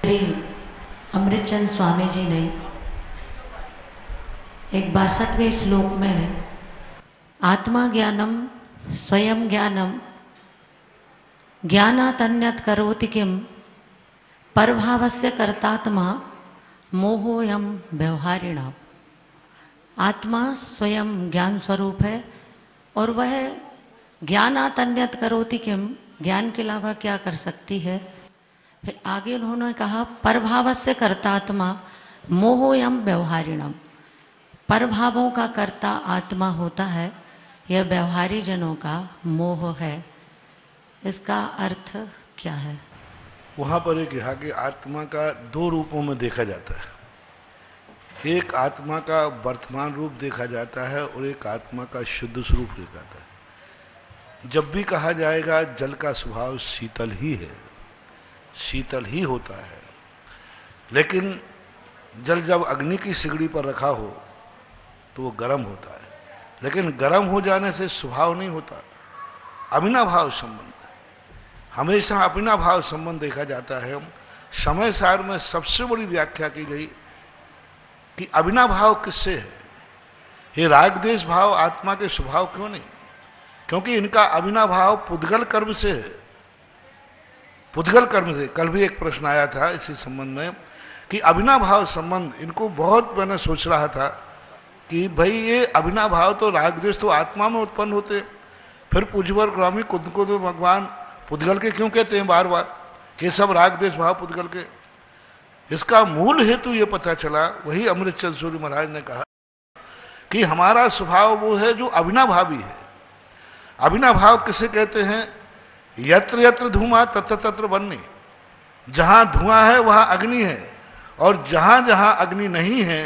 श्री अमृतचंद स्वामी जी ने एक 62वें श्लोक में आत्मा ज्ञानम स्वयं ज्ञानम ज्ञानातन्यत करोति किम परभावस्य कर्तात्मा मोहोयम व्यवहारिणा। आत्मा स्वयं ज्ञान स्वरूप है और वह ज्ञानातन्यत करोति किम, ज्ञान के अलावा क्या कर सकती है। फिर आगे उन्होंने कहा परभावस्य कर्तात्मा मोहोयम व्यवहारिणम, परभावों का कर्ता आत्मा होता है, यह व्यवहारी जनों का मोह है। इसका अर्थ क्या है? वहाँ पर एक कहा कि आत्मा का 2 रूपों में देखा जाता है। एक आत्मा का वर्तमान रूप देखा जाता है और एक आत्मा का शुद्ध स्वरूप देखा जाता है। जब भी कहा जाएगा जल का स्वभाव शीतल ही है, शीतल ही होता है, लेकिन जल जब अग्नि की सिगड़ी पर रखा हो तो वो गर्म होता है, लेकिन गर्म हो जाने से स्वभाव नहीं होता। अविनाभाव संबंध, हमेशा अविनाभाव संबंध देखा जाता है। समय सार में सबसे बड़ी व्याख्या की गई कि अविनाभाव किससे है। ये राग द्वेष भाव आत्मा के स्वभाव क्यों नहीं? क्योंकि इनका अविनाभाव पुद्गल कर्म से है, पुद्गल कर्म से। कल भी एक प्रश्न आया था इसी संबंध में कि अविनाभाव संबंध, इनको बहुत मैंने सोच रहा था कि भाई ये अविनाभाव तो राग द्वेष तो आत्मा में उत्पन्न होते, फिर पूज्यवर ग्रामी खुद को तो भगवान पुद्गल के क्यों कहते हैं बार बार कि सब राग द्वेष भाव पुद्गल के? इसका मूल हेतु ये पता चला, वही अमृतचंद सूर्य महाराज ने कहा कि हमारा स्वभाव वो है जो अविनाभावी है। अविनाभाव किसे कहते हैं? यत्र यत्र धुआं तत्र तत्र वह्नि, जहां धुआं है वहां अग्नि है, और जहां जहां अग्नि नहीं है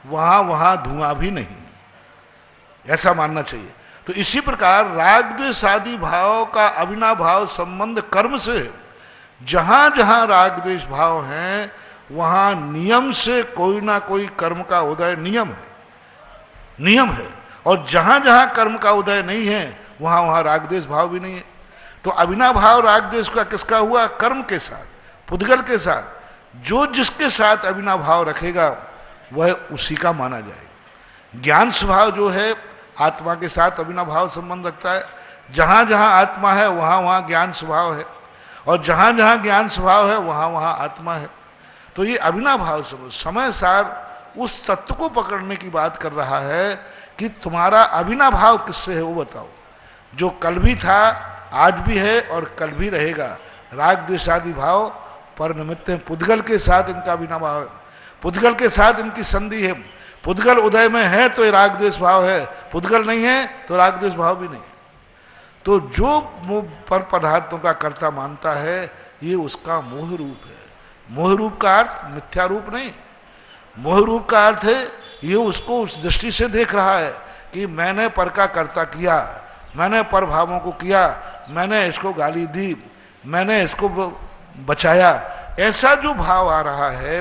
वहां वहां धुआं भी नहीं, ऐसा मानना चाहिए। तो इसी प्रकार राग द्वेष आदि भाव का अविनाभाव संबंध कर्म से। जहां जहां राग द्वेष भाव हैं वहां नियम से कोई ना कोई कर्म का उदय नियम है, नियम है, और जहां जहां कर्म का उदय नहीं है वहां वहां राग द्वेष भाव भी नहीं है। तो अविनाभाव राग द्वेष का किसका हुआ? कर्म के साथ, पुद्गल के साथ। जो जिसके साथ अविनाभाव रखेगा वह उसी का माना जाएगा। ज्ञान स्वभाव जो है आत्मा के साथ अविनाभाव संबंध रखता है। जहां जहां आत्मा है वहां वहां ज्ञान स्वभाव है, और जहां जहां ज्ञान स्वभाव है वहां वहां आत्मा है। तो ये अविनाभाव संबंध समय सार उस तत्व को पकड़ने की बात कर रहा है कि तुम्हारा अविनाभाव किससे है वो बताओ, जो कल भी था, आज भी है और कल भी रहेगा। राग द्वेष आदि भाव पर निमित्त है, पुद्गल के साथ इनका अविनाभाव है, पुद्गल के साथ इनकी संधि है। पुद्गल उदय में है तो ये राग द्वेष भाव है, पुद्गल नहीं है तो राग द्वेष भाव भी नहीं। तो जो पर पदार्थों का कर्ता मानता है ये उसका मोह रूप है। मोह रूप का अर्थ मिथ्या रूप नहीं, मोह रूप का अर्थ है ये उसको उस दृष्टि से देख रहा है कि मैंने पर का कर्ता किया, मैंने पर भावों को किया, मैंने इसको गाली दी, मैंने इसको बचाया, ऐसा जो भाव आ रहा है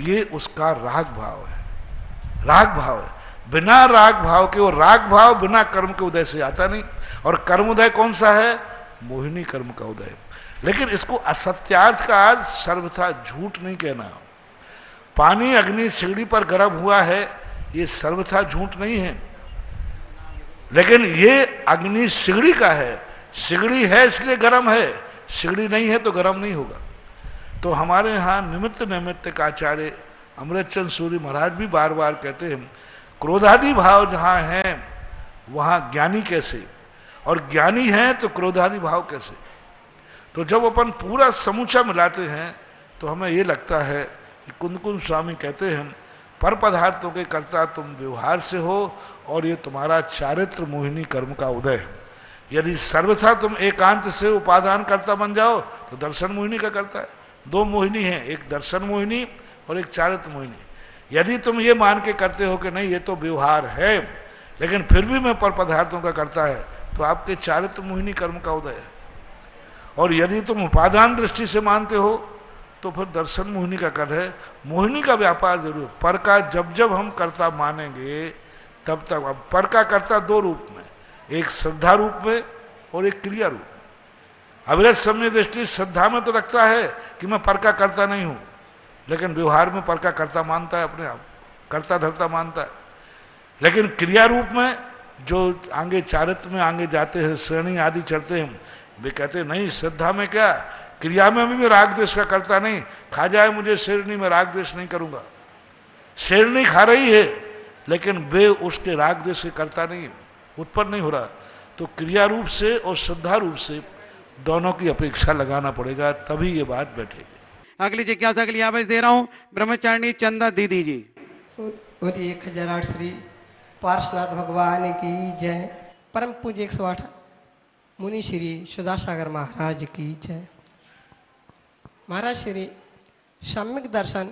ये उसका राग भाव है, राग भाव है। बिना राग भाव के, और राग भाव बिना कर्म के उदय से आता नहीं। और कर्म उदय कौन सा है? मोहिनी कर्म का उदय। लेकिन इसको असत्यार्थ का अर्थ सर्वथा झूठ नहीं कहना। पानी अग्नि सिगड़ी पर गर्म हुआ है ये सर्वथा झूठ नहीं है, लेकिन ये अग्नि सिगड़ी का है, सिगड़ी है इसलिए गर्म है, सिगड़ी नहीं है तो गर्म नहीं होगा। तो हमारे यहाँ निमित्त नैमित्तिक आचार्य अमृतचंद सूर्य महाराज भी बार बार कहते हैं क्रोधादि भाव जहाँ हैं वहाँ ज्ञानी कैसे, और ज्ञानी है तो क्रोधादि भाव कैसे। तो जब अपन पूरा समूचा मिलाते हैं तो हमें ये लगता है कि कुंद स्वामी कहते हैं पर पदार्थों के कर्ता तुम व्यवहार से हो और ये तुम्हारा चारित्र मोहिनी कर्म का उदय है। यदि सर्वथा तुम एकांत से उपादान कर्ता बन जाओ तो दर्शन मोहिनी का कर्ता है। दो मोहिनी है, एक दर्शन मोहिनी और एक चारित्र मोहिनी। यदि तुम ये मान के करते हो कि नहीं ये तो व्यवहार है लेकिन फिर भी मैं पर पदार्थों का करता है, तो आपके चारित्र मोहिनी कर्म का उदय है। और यदि तुम उपादान दृष्टि से मानते हो तो फिर दर्शन मोहिनी का कर है। मोहिनी का व्यापार जरूर, पर का जब जब हम कर्ता मानेंगे तब तक। अब पर का कर्ता दो रूप में, एक श्रद्धा रूप में और एक क्रिया रूप में। अविरत सम्य दृष्टि श्रद्धा में तो रखता है कि मैं पर का कर्ता नहीं हूं, लेकिन व्यवहार में पर का कर्ता मानता है, अपने आप कर्ता धर्ता मानता है। लेकिन क्रिया रूप में जो आगे चारित्र में आगे जाते हैं, श्रेणी आदि चढ़ते हैं, वे कहते नहीं श्रद्धा में क्या, क्रिया में भी मैं राग द्वेष का करता नहीं, खा जाए मुझे शेरनी में राग द्वेष नहीं करूंगा। शेरनी खा रही है लेकिन वे उसके राग द्वेष के करता नहीं, उत्पन्न नहीं हो रहा। तो क्रिया रूप से और श्रद्धा रूप से दोनों की अपेक्षा लगाना पड़ेगा, तभी ये बात बैठेगी। अगली जिज्ञासा के लिए आवाज दे रहा हूं ब्रह्मचारिणी चंदा दीदी जी। बोलिए 1008 श्री पार्श्वनाथ भगवान की जय। परम पूज्य 108 मुनि श्री सुधासागर महाराज की जय। महाराज श्री सम्यक दर्शन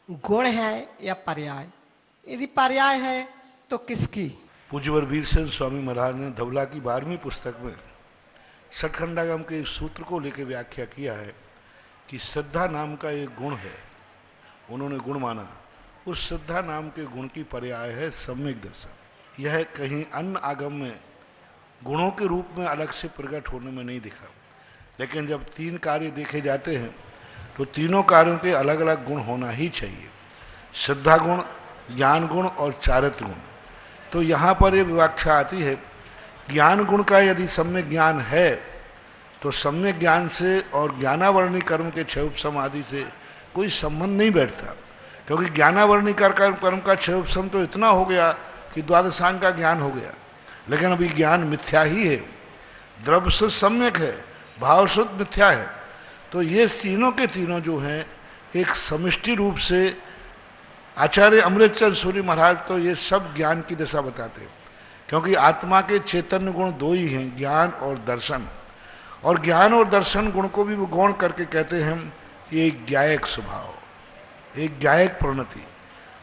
गुण है या पर्याय? यदि पर्याय है तो किसकी? पूज्यवर वीरसेन स्वामी महाराज ने धवला की 12वीं पुस्तक में सठखंडागम के इस सूत्र को लेकर व्याख्या किया है कि श्रद्धा नाम का एक गुण है, उन्होंने गुण माना। उस श्रद्धा नाम के गुण की पर्याय है सम्यक दर्शन। यह कहीं अन्य आगम में गुणों के रूप में अलग से प्रकट होने में नहीं दिखा, लेकिन जब 3 कार्य देखे जाते हैं तो तीनों कार्यों के अलग अलग गुण होना ही चाहिए, श्रद्धा गुण, ज्ञान गुण और चारित्र गुण। तो यहाँ पर ये व्याख्या आती है, ज्ञान गुण का यदि सम्यक ज्ञान है तो सम्यक ज्ञान से और ज्ञानावरणी कर्म के क्षयोपशम आदि से कोई संबंध नहीं बैठता, क्योंकि ज्ञानावरणी कर्म का क्षयोपशम तो इतना हो गया कि द्वादशांग का ज्ञान हो गया, लेकिन अभी ज्ञान मिथ्या ही है। द्रव्य शुद्ध सम्यक है, भाव शुद्ध मिथ्या है। तो ये तीनों के तीनों जो हैं एक समष्टि रूप से आचार्य अमृतचंद सूरी महाराज तो ये सब ज्ञान की दशा बताते हैं, क्योंकि आत्मा के चैतन्य गुण 2 ही हैं, ज्ञान और दर्शन। और ज्ञान और दर्शन गुण को भी वो गौण करके कहते हैं ये एक ज्ञायक स्वभाव, एक ज्ञायक प्रवृत्ति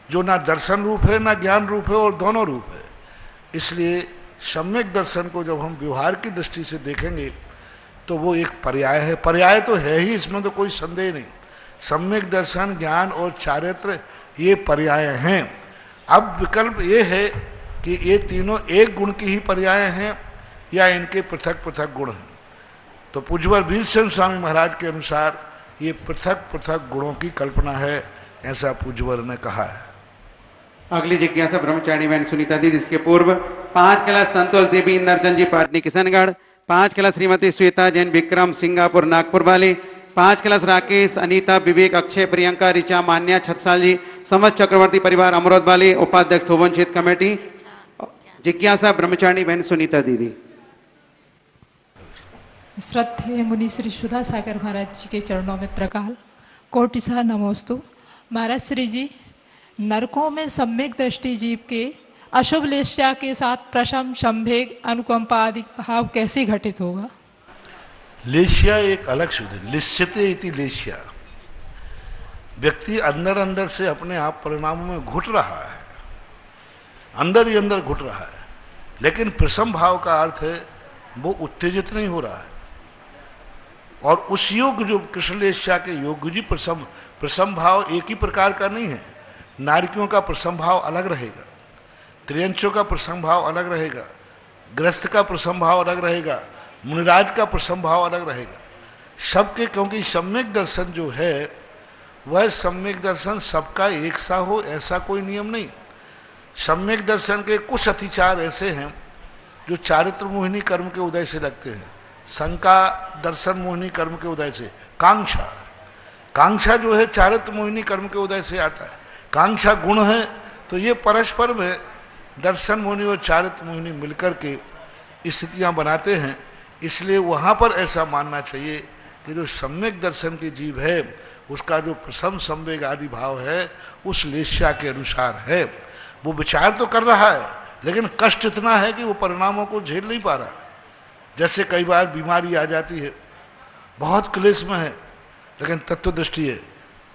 जो ना दर्शन रूप है ना ज्ञान रूप है और दोनों रूप है। इसलिए सम्यक दर्शन को जब हम व्यवहार की दृष्टि से देखेंगे तो वो एक पर्याय है। पर्याय तो है ही, इसमें तो कोई संदेह नहीं। सम्यक दर्शन, ज्ञान और चारित्र ये पर्याय हैं। अब विकल्प ये है कि ये तीनों एक गुण की ही पर्याय हैं या इनके पृथक पृथक गुण हैं। तो पूज्यवर वीरसेन स्वामी महाराज के अनुसार ये पृथक पृथक गुणों की कल्पना है, ऐसा पूज्यवर ने कहा है। अगली जिज्ञासा ब्रह्मचारिणी बहन सुनीता दी, जिसके पूर्व 5 कला संतोष देवी इंदरचंद जी पाटनी किशनगढ़, 5 कलश श्रीमती श्वेता जैन विक्रम सिंगापुर नागपुर वाले, 5 कलश राकेश अनीता विवेक अक्षय प्रियंका ऋचा मान्या छतसाल जी समस्त चक्रवर्ती परिवार अमरोद वाले, उपाध्यक्ष थोवन क्षेत्र कमेटी। जिज्ञासा ब्रह्मचारिणी बहन सुनीता दीदी। श्रद्धेय मुनि श्री सुधा सागर महाराज जी के चरणों में त्रकाल कोटिसा नमोस्तु। महाराज श्री जी, नरकों में सम्यक दृष्टि जीव के अशुभ लेश्या के साथ प्रशम संभेग अनुकंपा आदि भाव कैसे घटित होगा? लेश्या एक अलग शब्द है, लिश्यते इति लेश्या। व्यक्ति अंदर अंदर से अपने आप परिणामों में घुट रहा है, अंदर ही अंदर घुट रहा है, लेकिन प्रशम भाव का अर्थ है वो उत्तेजित नहीं हो रहा है। और उस योग जो कृष्णलेश्या के योग जी प्रशम भाव एक ही प्रकार का नहीं है। नारियों का प्रशम भाव अलग रहेगा, त्रियंचों का प्रशम भाव अलग रहेगा, ग्रस्त का प्रशम भाव अलग रहेगा, मुनिराज का प्रशम भाव अलग रहेगा सबके, क्योंकि सम्यक दर्शन जो है वह सम्यक दर्शन सबका एक सा हो ऐसा कोई नियम नहीं। सम्यक दर्शन के कुछ अतिचार ऐसे हैं जो चारित्र मोहिनी कर्म के उदय से लगते हैं, शंका दर्शन मोहिनी कर्म के उदय से, कांक्षा जो है चारित्र मोहिनी कर्म के उदय से आता है। कांक्षा गुण है, तो ये परस्पर में दर्शन मोहिनी और चारित्र मोहिनी मिलकर के स्थितियां बनाते हैं इसलिए वहां पर ऐसा मानना चाहिए कि जो सम्यक दर्शन की जीव है उसका जो प्रसम संवेग आदि भाव है उस लेस्या के अनुसार है। वो विचार तो कर रहा है लेकिन कष्ट इतना है कि वो परिणामों को झेल नहीं पा रहा। जैसे कई बार बीमारी आ जाती है, बहुत क्लेश में है लेकिन तत्व दृष्टि है।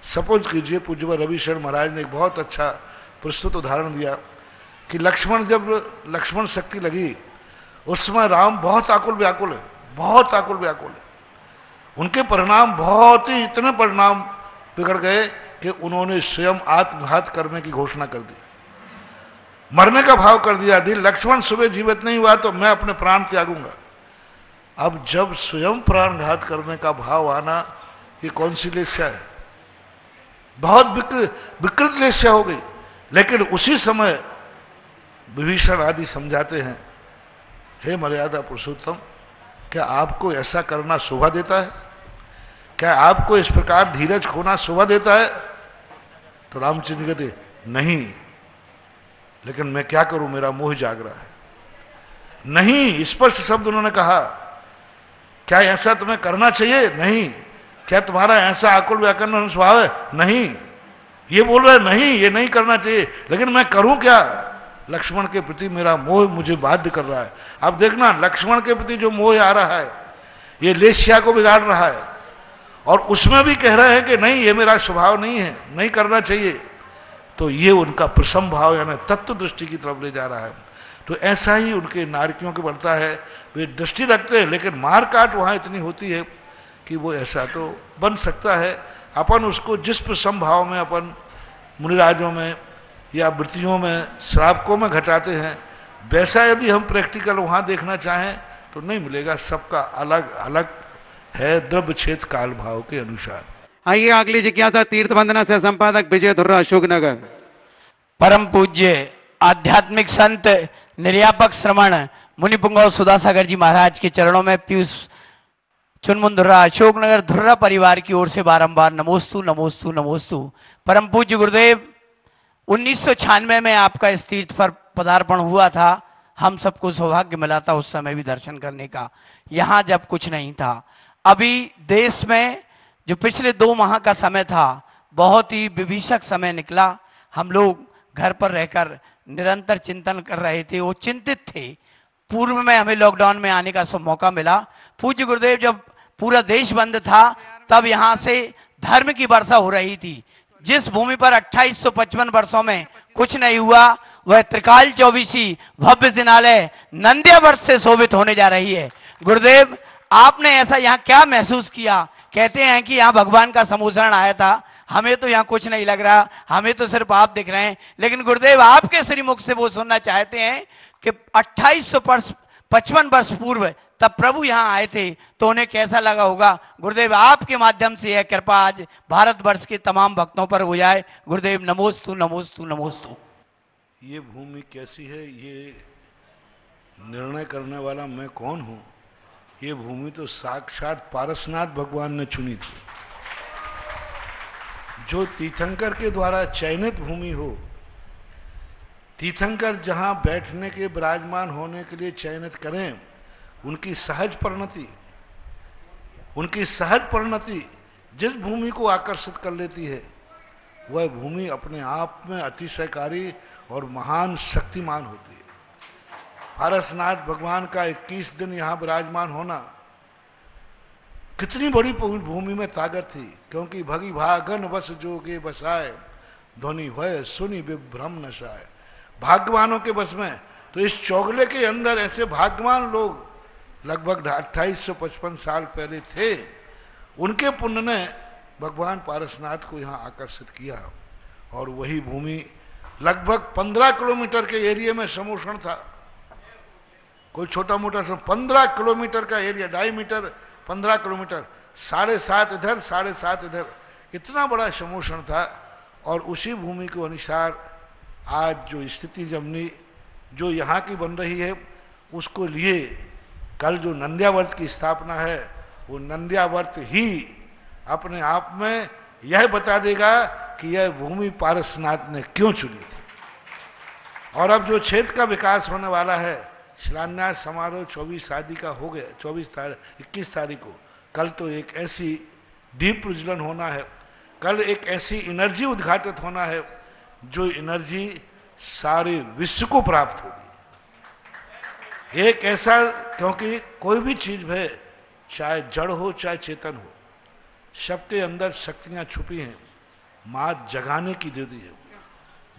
सपोज कीजिए पूज्य रविशरण महाराज ने एक बहुत अच्छा प्रस्तुत उदाहरण दिया कि जब लक्ष्मण शक्ति लगी उस समय राम बहुत आकुल व्याकुल है, बहुत आकुल व्याकुल है। उनके परिणाम बहुत ही इतने परिणाम बिगड़ गए कि उन्होंने स्वयं आत्मघात करने की घोषणा कर दी, मरने का भाव कर दिया। यदि लक्ष्मण सुबह जीवित नहीं हुआ तो मैं अपने प्राण त्यागूंगा। अब जब स्वयं प्राणघात करने का भाव आना, ये कौन सी लेस्या है? बहुत विकृत लेस्या हो गई। लेकिन उसी समय विभीषण आदि समझाते हैं, हे मर्यादा पुरुषोत्तम, क्या आपको ऐसा करना शोभा देता है? क्या आपको इस प्रकार धीरज खोना शोभा देता है? तो रामचंद्र कहते नहीं, लेकिन मैं क्या करूं, मेरा मोह जाग रहा है। नहीं, स्पष्ट शब्द उन्होंने कहा। क्या ऐसा तुम्हें करना चाहिए? नहीं। क्या तुम्हारा ऐसा आकुल व्याकरण स्वभाव है? नहीं। ये बोल रहे नहीं, ये नहीं करना चाहिए, लेकिन मैं करूं क्या? लक्ष्मण के प्रति मेरा मोह मुझे बाध्य कर रहा है। अब देखना, लक्ष्मण के प्रति जो मोह आ रहा है ये लेस्या को बिगाड़ रहा है, और उसमें भी कह रहे हैं कि नहीं, ये मेरा स्वभाव नहीं है, नहीं करना चाहिए। तो ये उनका प्रसम भाव यानी तत्व दृष्टि की तरफ ले जा रहा है। तो ऐसा ही उनके नारकियों के बढ़ता है, वे दृष्टि रखते हैं लेकिन मार काट वहाँ इतनी होती है कि वो ऐसा तो बन सकता है। अपन उसको जिस प्रसम भाव में अपन मुनिराजों में या वृत्तियों में श्रावकों में घटाते हैं, वैसा यदि हम प्रैक्टिकल वहाँ देखना चाहें तो नहीं मिलेगा। सबका अलग अलग है द्रव्य छेद काल भाव के अनुसार। आइए अगली जिज्ञासा तीर्थ वंदना से संपादक विजय धुर्रा अशोकनगर। परम पूज्य आध्यात्मिक संत निर्यापक श्रमण मुनि पुंगव सुधासागर जी महाराज के चरणों में पीयूष चुनमुन धुर्रा अशोकनगर धुर्रा परिवार की ओर से बारंबार नमोस्तु नमोस्तु नमोस्तु। परम पूज्य गुरुदेव, 1996 में आपका इस तीर्थ पर पदार्पण हुआ था। हम सबको सौभाग्य मिला था उस समय भी दर्शन करने का, यहाँ जब कुछ नहीं था। अभी देश में जो पिछले 2 माह का समय था, बहुत ही विभीषक समय निकला। हम लोग घर पर रहकर निरंतर चिंतन कर रहे थे, वो चिंतित थे। पूर्व में हमें लॉकडाउन में आने का मौका मिला। पूज्य गुरुदेव जब पूरा देश बंद था तब यहाँ से धर्म की वर्षा हो रही थी। जिस भूमि पर 2855 वर्षों में कुछ नहीं हुआ, वह त्रिकाल चौबीसी भव्य जिनालय नंद्यावर्त से शोभित होने जा रही है। गुरुदेव, आपने ऐसा यहाँ क्या महसूस किया? कहते हैं कि यहाँ भगवान का समूचरण आया था। हमें तो यहाँ कुछ नहीं लग रहा, हमें तो सिर्फ आप दिख रहे हैं। लेकिन गुरुदेव आपके श्रीमुख से वो सुनना चाहते हैं कि 2855 वर्ष पूर्व तब प्रभु यहाँ आए थे तो उन्हें कैसा लगा होगा। गुरुदेव आपके माध्यम से यह कृपा आज भारतवर्ष के तमाम भक्तों पर हो जाए। गुरुदेव नमोस्तु नमोस्तु नमोस्तु। ये भूमि कैसी है ये निर्णय करने वाला मैं कौन हूँ? ये भूमि तो साक्षात पारसनाथ भगवान ने चुनी थी। जो तीर्थंकर के द्वारा चयनित भूमि हो, तीर्थंकर जहां बैठने के विराजमान होने के लिए चयनित करें, उनकी सहज परिणति जिस भूमि को आकर्षित कर लेती है, वह भूमि अपने आप में अतिशयकारी और महान शक्तिमान होती है। पारसनाथ भगवान का 21 दिन यहाँ विराजमान होना कितनी बड़ी भूमि में ताकत थी, क्योंकि भगी भागन वस जोगे बसाए ध्वनि भय सुनी विभ्रम नशाए। भाग्यवानों के बस में। तो इस चौगले के अंदर ऐसे भाग्यवान लोग लगभग 2855 साल पहले थे। उनके पुण्य ने भगवान पारसनाथ को यहाँ आकर्षित किया, और वही भूमि लगभग 15 किलोमीटर के एरिया में समोषण था। कोई छोटा मोटा 15 किलोमीटर का एरिया, 2.5 मीटर 15 किलोमीटर, 7.5 इधर 7.5 इधर, इतना बड़ा समोषण था। और उसी भूमि के अनुसार आज जो स्थिति जमनी जो यहाँ की बन रही है, उसको लिए कल जो नंद्यावर्त की स्थापना है, वो नंद्यावर्त ही अपने आप में यह बता देगा कि यह भूमि पारसनाथ ने क्यों चुनी थी। और अब जो क्षेत्र का विकास होने वाला है, शिलान्यास समारोह 24 शादी का हो गया, 21 तारीख को। कल तो एक ऐसी दीप प्रज्वलन होना है, कल एक ऐसी एनर्जी उद्घाटित होना है जो एनर्जी सारे विश्व को प्राप्त होगी। एक ऐसा, क्योंकि कोई भी चीज है, चाहे जड़ हो चाहे चेतन हो, सबके अंदर शक्तियां छुपी हैं, मां जगाने की दे दी है।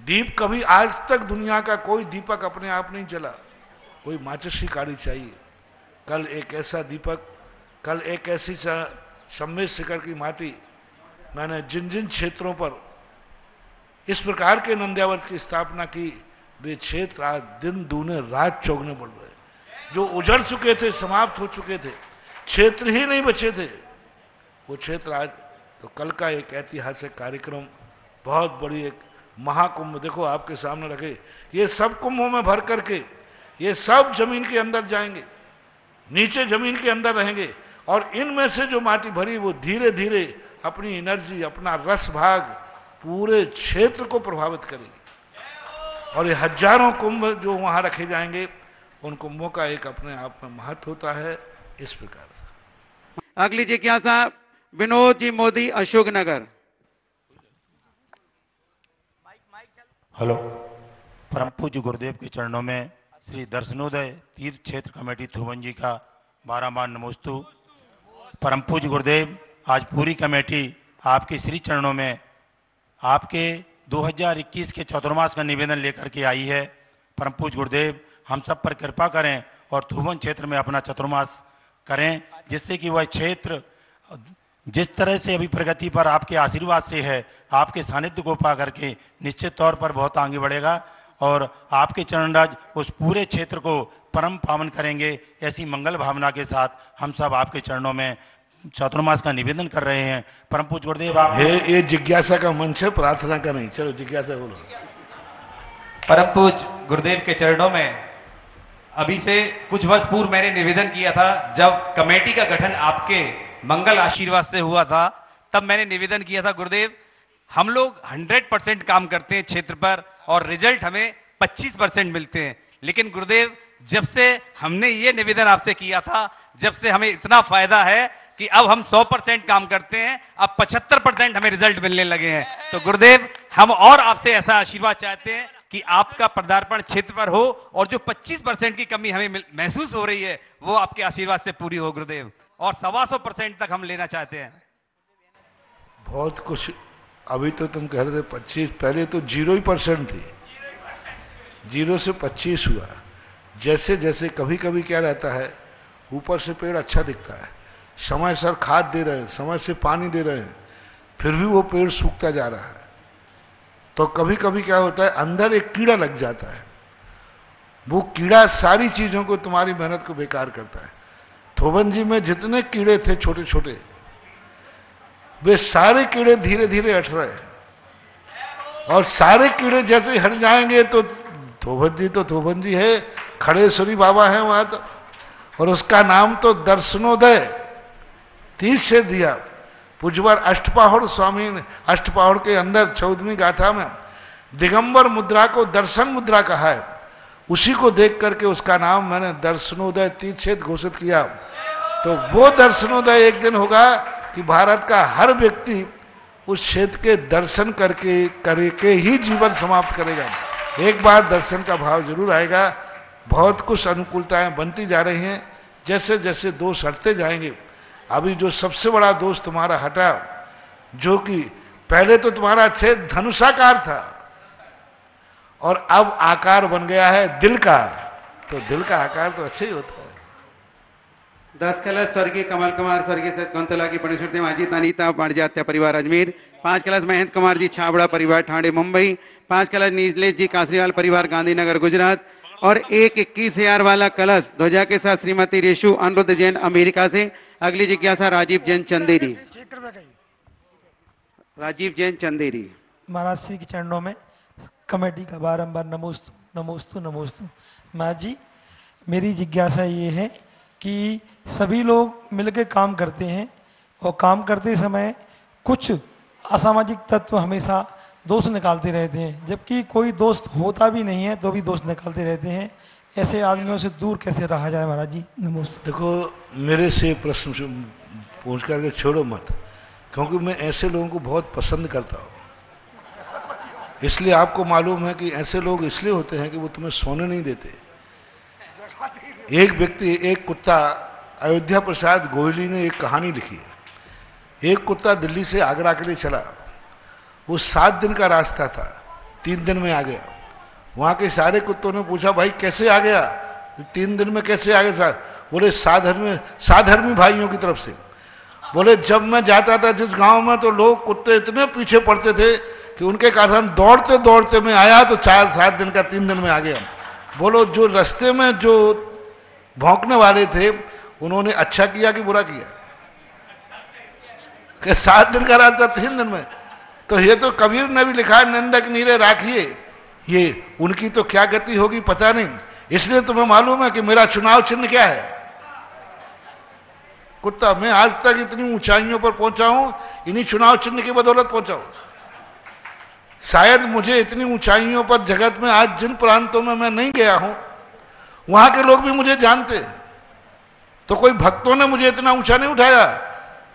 दीप कभी आज तक दुनिया का कोई दीपक अपने आप नहीं जला, कोई माचिस काढ़ी चाहिए। कल एक ऐसा दीपक, कल एक ऐसी सम्मेद शिखर की माटी, मैंने जिन जिन क्षेत्रों पर इस प्रकार के नंद्यावर्त की स्थापना की, वे क्षेत्र आज दिन दूने रात चौगने बढ़ रहे। जो उजड़ चुके थे, समाप्त हो चुके थे, क्षेत्र ही नहीं बचे थे, वो क्षेत्र आज, तो कल का एक ऐतिहासिक कार्यक्रम, बहुत बड़ी एक महाकुंभ देखो आपके सामने रखे। ये सब कुंभों में भर करके ये सब जमीन के अंदर जाएंगे, नीचे जमीन के अंदर रहेंगे, और इनमें से जो माटी भरी वो धीरे धीरे अपनी एनर्जी, अपना रस भाग पूरे क्षेत्र को प्रभावित करेगी। और ये हजारों कुंभ जो वहां रखे जाएंगे, उन कुंभों का एक अपने आप में महत्व होता है। इस प्रकार अगली जिज्ञासा विनोद जी मोदी, अशोकनगर। हेलो, परम पूज्य गुरुदेव के चरणों में श्री दर्शनोदय तीर्थ क्षेत्र कमेटी थोबन जी का बारंबार नमोस्तु। परम पूज्य गुरुदेव, आज पूरी कमेटी आपके श्री चरणों में आपके 2021 के चतुर्मास का निवेदन लेकर के आई है। परम पूज्य गुरुदेव, हम सब पर कृपा करें और थोबन क्षेत्र में अपना चतुर्मास करें, जिससे कि वह क्षेत्र जिस तरह से अभी प्रगति पर आपके आशीर्वाद से है, आपके सानिध्य को पा करके निश्चित तौर पर बहुत आगे बढ़ेगा और आपके चरणराज उस पूरे क्षेत्र को परम पावन करेंगे। ऐसी मंगल भावना के साथ हम सब आपके चरणों में चतुर्मास का निवेदन कर रहे हैं। परम पूज्य गुरुदेव, आप ये जिज्ञासा का मंच है, प्रार्थना का नहीं। चलो जिज्ञासा बोलो। परम पूज्य गुरुदेव के चरणों में अभी से कुछ वर्ष पूर्व मैंने निवेदन किया था, जब कमेटी का गठन आपके मंगल आशीर्वाद से हुआ था, तब मैंने निवेदन किया था, गुरुदेव हम लोग 100% काम करते हैं क्षेत्र पर और रिजल्ट हमें 25% मिलते हैं, लेकिन गुरुदेव जब से हमने ये निवेदन आपसे किया था, जब से हमें इतना फायदा है कि अब हम 100% काम करते हैं, अब 75% हमें रिजल्ट मिलने लगे हैं। तो गुरुदेव, हम और आपसे ऐसा आशीर्वाद चाहते हैं कि आपका पदार्पण क्षेत्र पर हो और जो 25% की कमी हमें महसूस हो रही है वो आपके आशीर्वाद से पूरी हो गुरुदेव, और 125% तक हम लेना चाहते हैं। बहुत कुछ, अभी तो तुम कह रहे थे 25, पहले तो 0% थी, 0 से 25 हुआ। जैसे जैसे कभी कभी क्या रहता है, ऊपर से पेड़ अच्छा दिखता है, समय सर खाद दे रहे हैं, समय से पानी दे रहे हैं, फिर भी वो पेड़ सूखता जा रहा है। तो कभी कभी क्या होता है, अंदर एक कीड़ा लग जाता है, वो कीड़ा सारी चीजों को, तुम्हारी मेहनत को बेकार करता है। थोबन जी में जितने कीड़े थे छोटे छोटे, वे सारे कीड़े धीरे धीरे हट रहे हैं, और सारे कीड़े जैसे हट जाएंगे तो थोबन जी है, खड़ेश्वरी बाबा है वहां तो, और उसका नाम तो दर्शनोदय तीर्थ से दिया। पुजवर अष्टपहाड़ स्वामी ने, अष्टपहाड़ के अंदर 14वीं गाथा में दिगंबर मुद्रा को दर्शन मुद्रा कहा है, उसी को देख करके उसका नाम मैंने दर्शनोदय तीर्थ क्षेत्र घोषित किया। तो वो दर्शनोदय एक दिन होगा कि भारत का हर व्यक्ति उस क्षेत्र के दर्शन करके ही जीवन समाप्त करेगा। एक बार दर्शन का भाव जरूर आएगा। बहुत कुछ अनुकूलताएं बनती जा रही हैं, जैसे जैसे दोष हटते जाएंगे। अभी जो सबसे बड़ा दोष तुम्हारा हटा, जो कि पहले तो तुम्हारा छेद धनुषाकार था और अब आकार बन गया है दिल का, तो दिल का आकार तो अच्छा ही होता है। 10 कलश स्वर्गीय कमल कुमार, स्वर्गीय कुंतला की पुण्यश्रुति माजी अनीता पारिजात्य परिवार अजमेर। 5 कलश महेंद्र कुमार जी छाबड़ा परिवार ठाणे मुंबई। 5 कलश नीलेश जी कासरीवाल परिवार गांधीनगर गुजरात। और एक 21,000 वाला कलश ध्वजा के साथ श्रीमती रेशु अनुरुद्ध जैन अमेरिका से। अगली जिज्ञासा राजीव जैन चंदेरी। राजीव जैन चंदेरी। महाराज श्री के चरणों में कमेटी का बारंबार नमोस्तु नमोस्तु नमोस्तु। महाराज जी, मेरी जिज्ञासा ये है कि सभी लोग मिलकर काम करते हैं और काम करते समय कुछ असामाजिक तत्व हमेशा दोष निकालते रहते हैं, जबकि कोई दोस्त होता भी नहीं है तो भी दोष निकालते रहते हैं। ऐसे आदमियों से दूर कैसे रहा जाए महाराज जी? नमस्ते। देखो, मेरे से प्रश्न पूछ करके छोड़ो मत, क्योंकि मैं ऐसे लोगों को बहुत पसंद करता हूँ। इसलिए आपको मालूम है कि ऐसे लोग इसलिए होते हैं कि वो तुम्हें सोने नहीं देते। एक व्यक्ति, एक कुत्ता, अयोध्या प्रसाद गोयली ने एक कहानी लिखी है। एक कुत्ता दिल्ली से आगरा के लिए चला। वो 7 दिन का रास्ता था, 3 दिन में आ गया। वहाँ के सारे कुत्तों ने पूछा, भाई कैसे आ गया, 3 दिन में कैसे आ गया? बोले साधर्मी भाइयों की तरफ से। बोले जब मैं जाता था जिस गांव में, तो लोग कुत्ते इतने पीछे पड़ते थे कि उनके कारण दौड़ते दौड़ते मैं आया तो 4-7 दिन का 3 दिन में आ गया। बोलो, जो रास्ते में जो भौंकने वाले थे उन्होंने अच्छा किया कि बुरा किया? कि 7 दिन का रास्ता 3 दिन में। तो ये तो कबीर ने भी लिखा है, निंदक नीरे राखिए। ये उनकी तो क्या गति होगी पता नहीं। इसलिए तुम्हें मालूम है कि मेरा चुनाव चिन्ह क्या है? कुत्ता। मैं आज तक इतनी ऊंचाइयों पर पहुंचा हूं इन्हीं चुनाव चिन्ह की बदौलत पहुंचा हूं। शायद मुझे इतनी ऊंचाइयों पर जगत में आज जिन प्रांतों में मैं नहीं गया हूं, वहां के लोग भी मुझे जानते। तो कोई भक्तों ने मुझे इतना ऊंचा नहीं उठाया,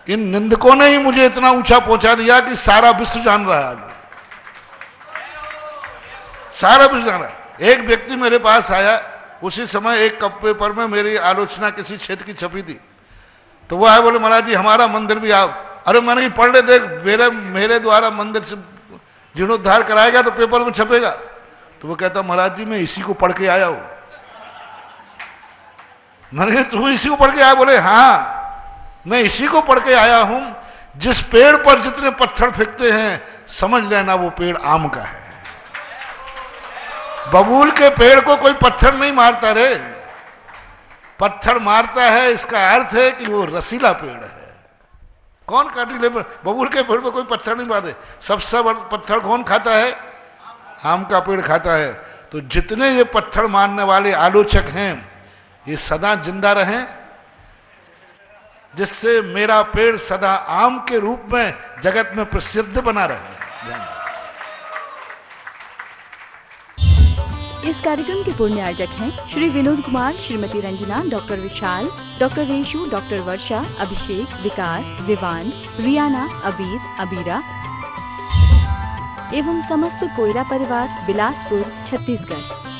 इन निंदकों ने ही मुझे इतना ऊंचा पहुंचा दिया कि सारा विश्व जान रहा है। सारा विश्व जान रहा है। एक व्यक्ति मेरे पास आया, उसी समय एक कप पेपर में मेरी आलोचना किसी क्षेत्र की छपी थी। तो वो आया, बोले महाराज जी हमारा मंदिर भी आप। अरे मैंने पढ़ ले, देख मेरे द्वारा मंदिर से जीर्णोद्धार कराएगा तो पेपर में छपेगा। तो वो कहता, महाराज जी मैं इसी को पढ़ के आया हूं। मैंने कहा तू इसी को पढ़ के आया? बोले हाँ, मैं इसी को पढ़ के आया हूं। जिस पेड़ पर जितने पत्थर फेंकते हैं, समझ लेना वो पेड़ आम का है। बबूल के पेड़ को कोई पत्थर नहीं मारता रे। पत्थर मारता है, इसका अर्थ है कि वो रसीला पेड़ है। कौन काटिले पेड़? बबूल के पेड़ को कोई पत्थर नहीं मारते। सबसे बड़ा पत्थर कौन खाता है? आम का पेड़ खाता है। तो जितने ये पत्थर मारने वाले आलोचक हैं, ये सदा जिंदा रहें, जिससे मेरा पेड़ सदा आम के रूप में जगत में प्रसिद्ध बना रहे। इस कार्यक्रम के पूर्ण आयोजक हैं श्री विनोद कुमार, श्रीमती रंजना, डॉक्टर विशाल, डॉक्टर रेशु, डॉक्टर वर्षा, अभिषेक, विकास, विवान, रियाना, अबीद, अबीरा एवं समस्त कोयरा परिवार, बिलासपुर, छत्तीसगढ़।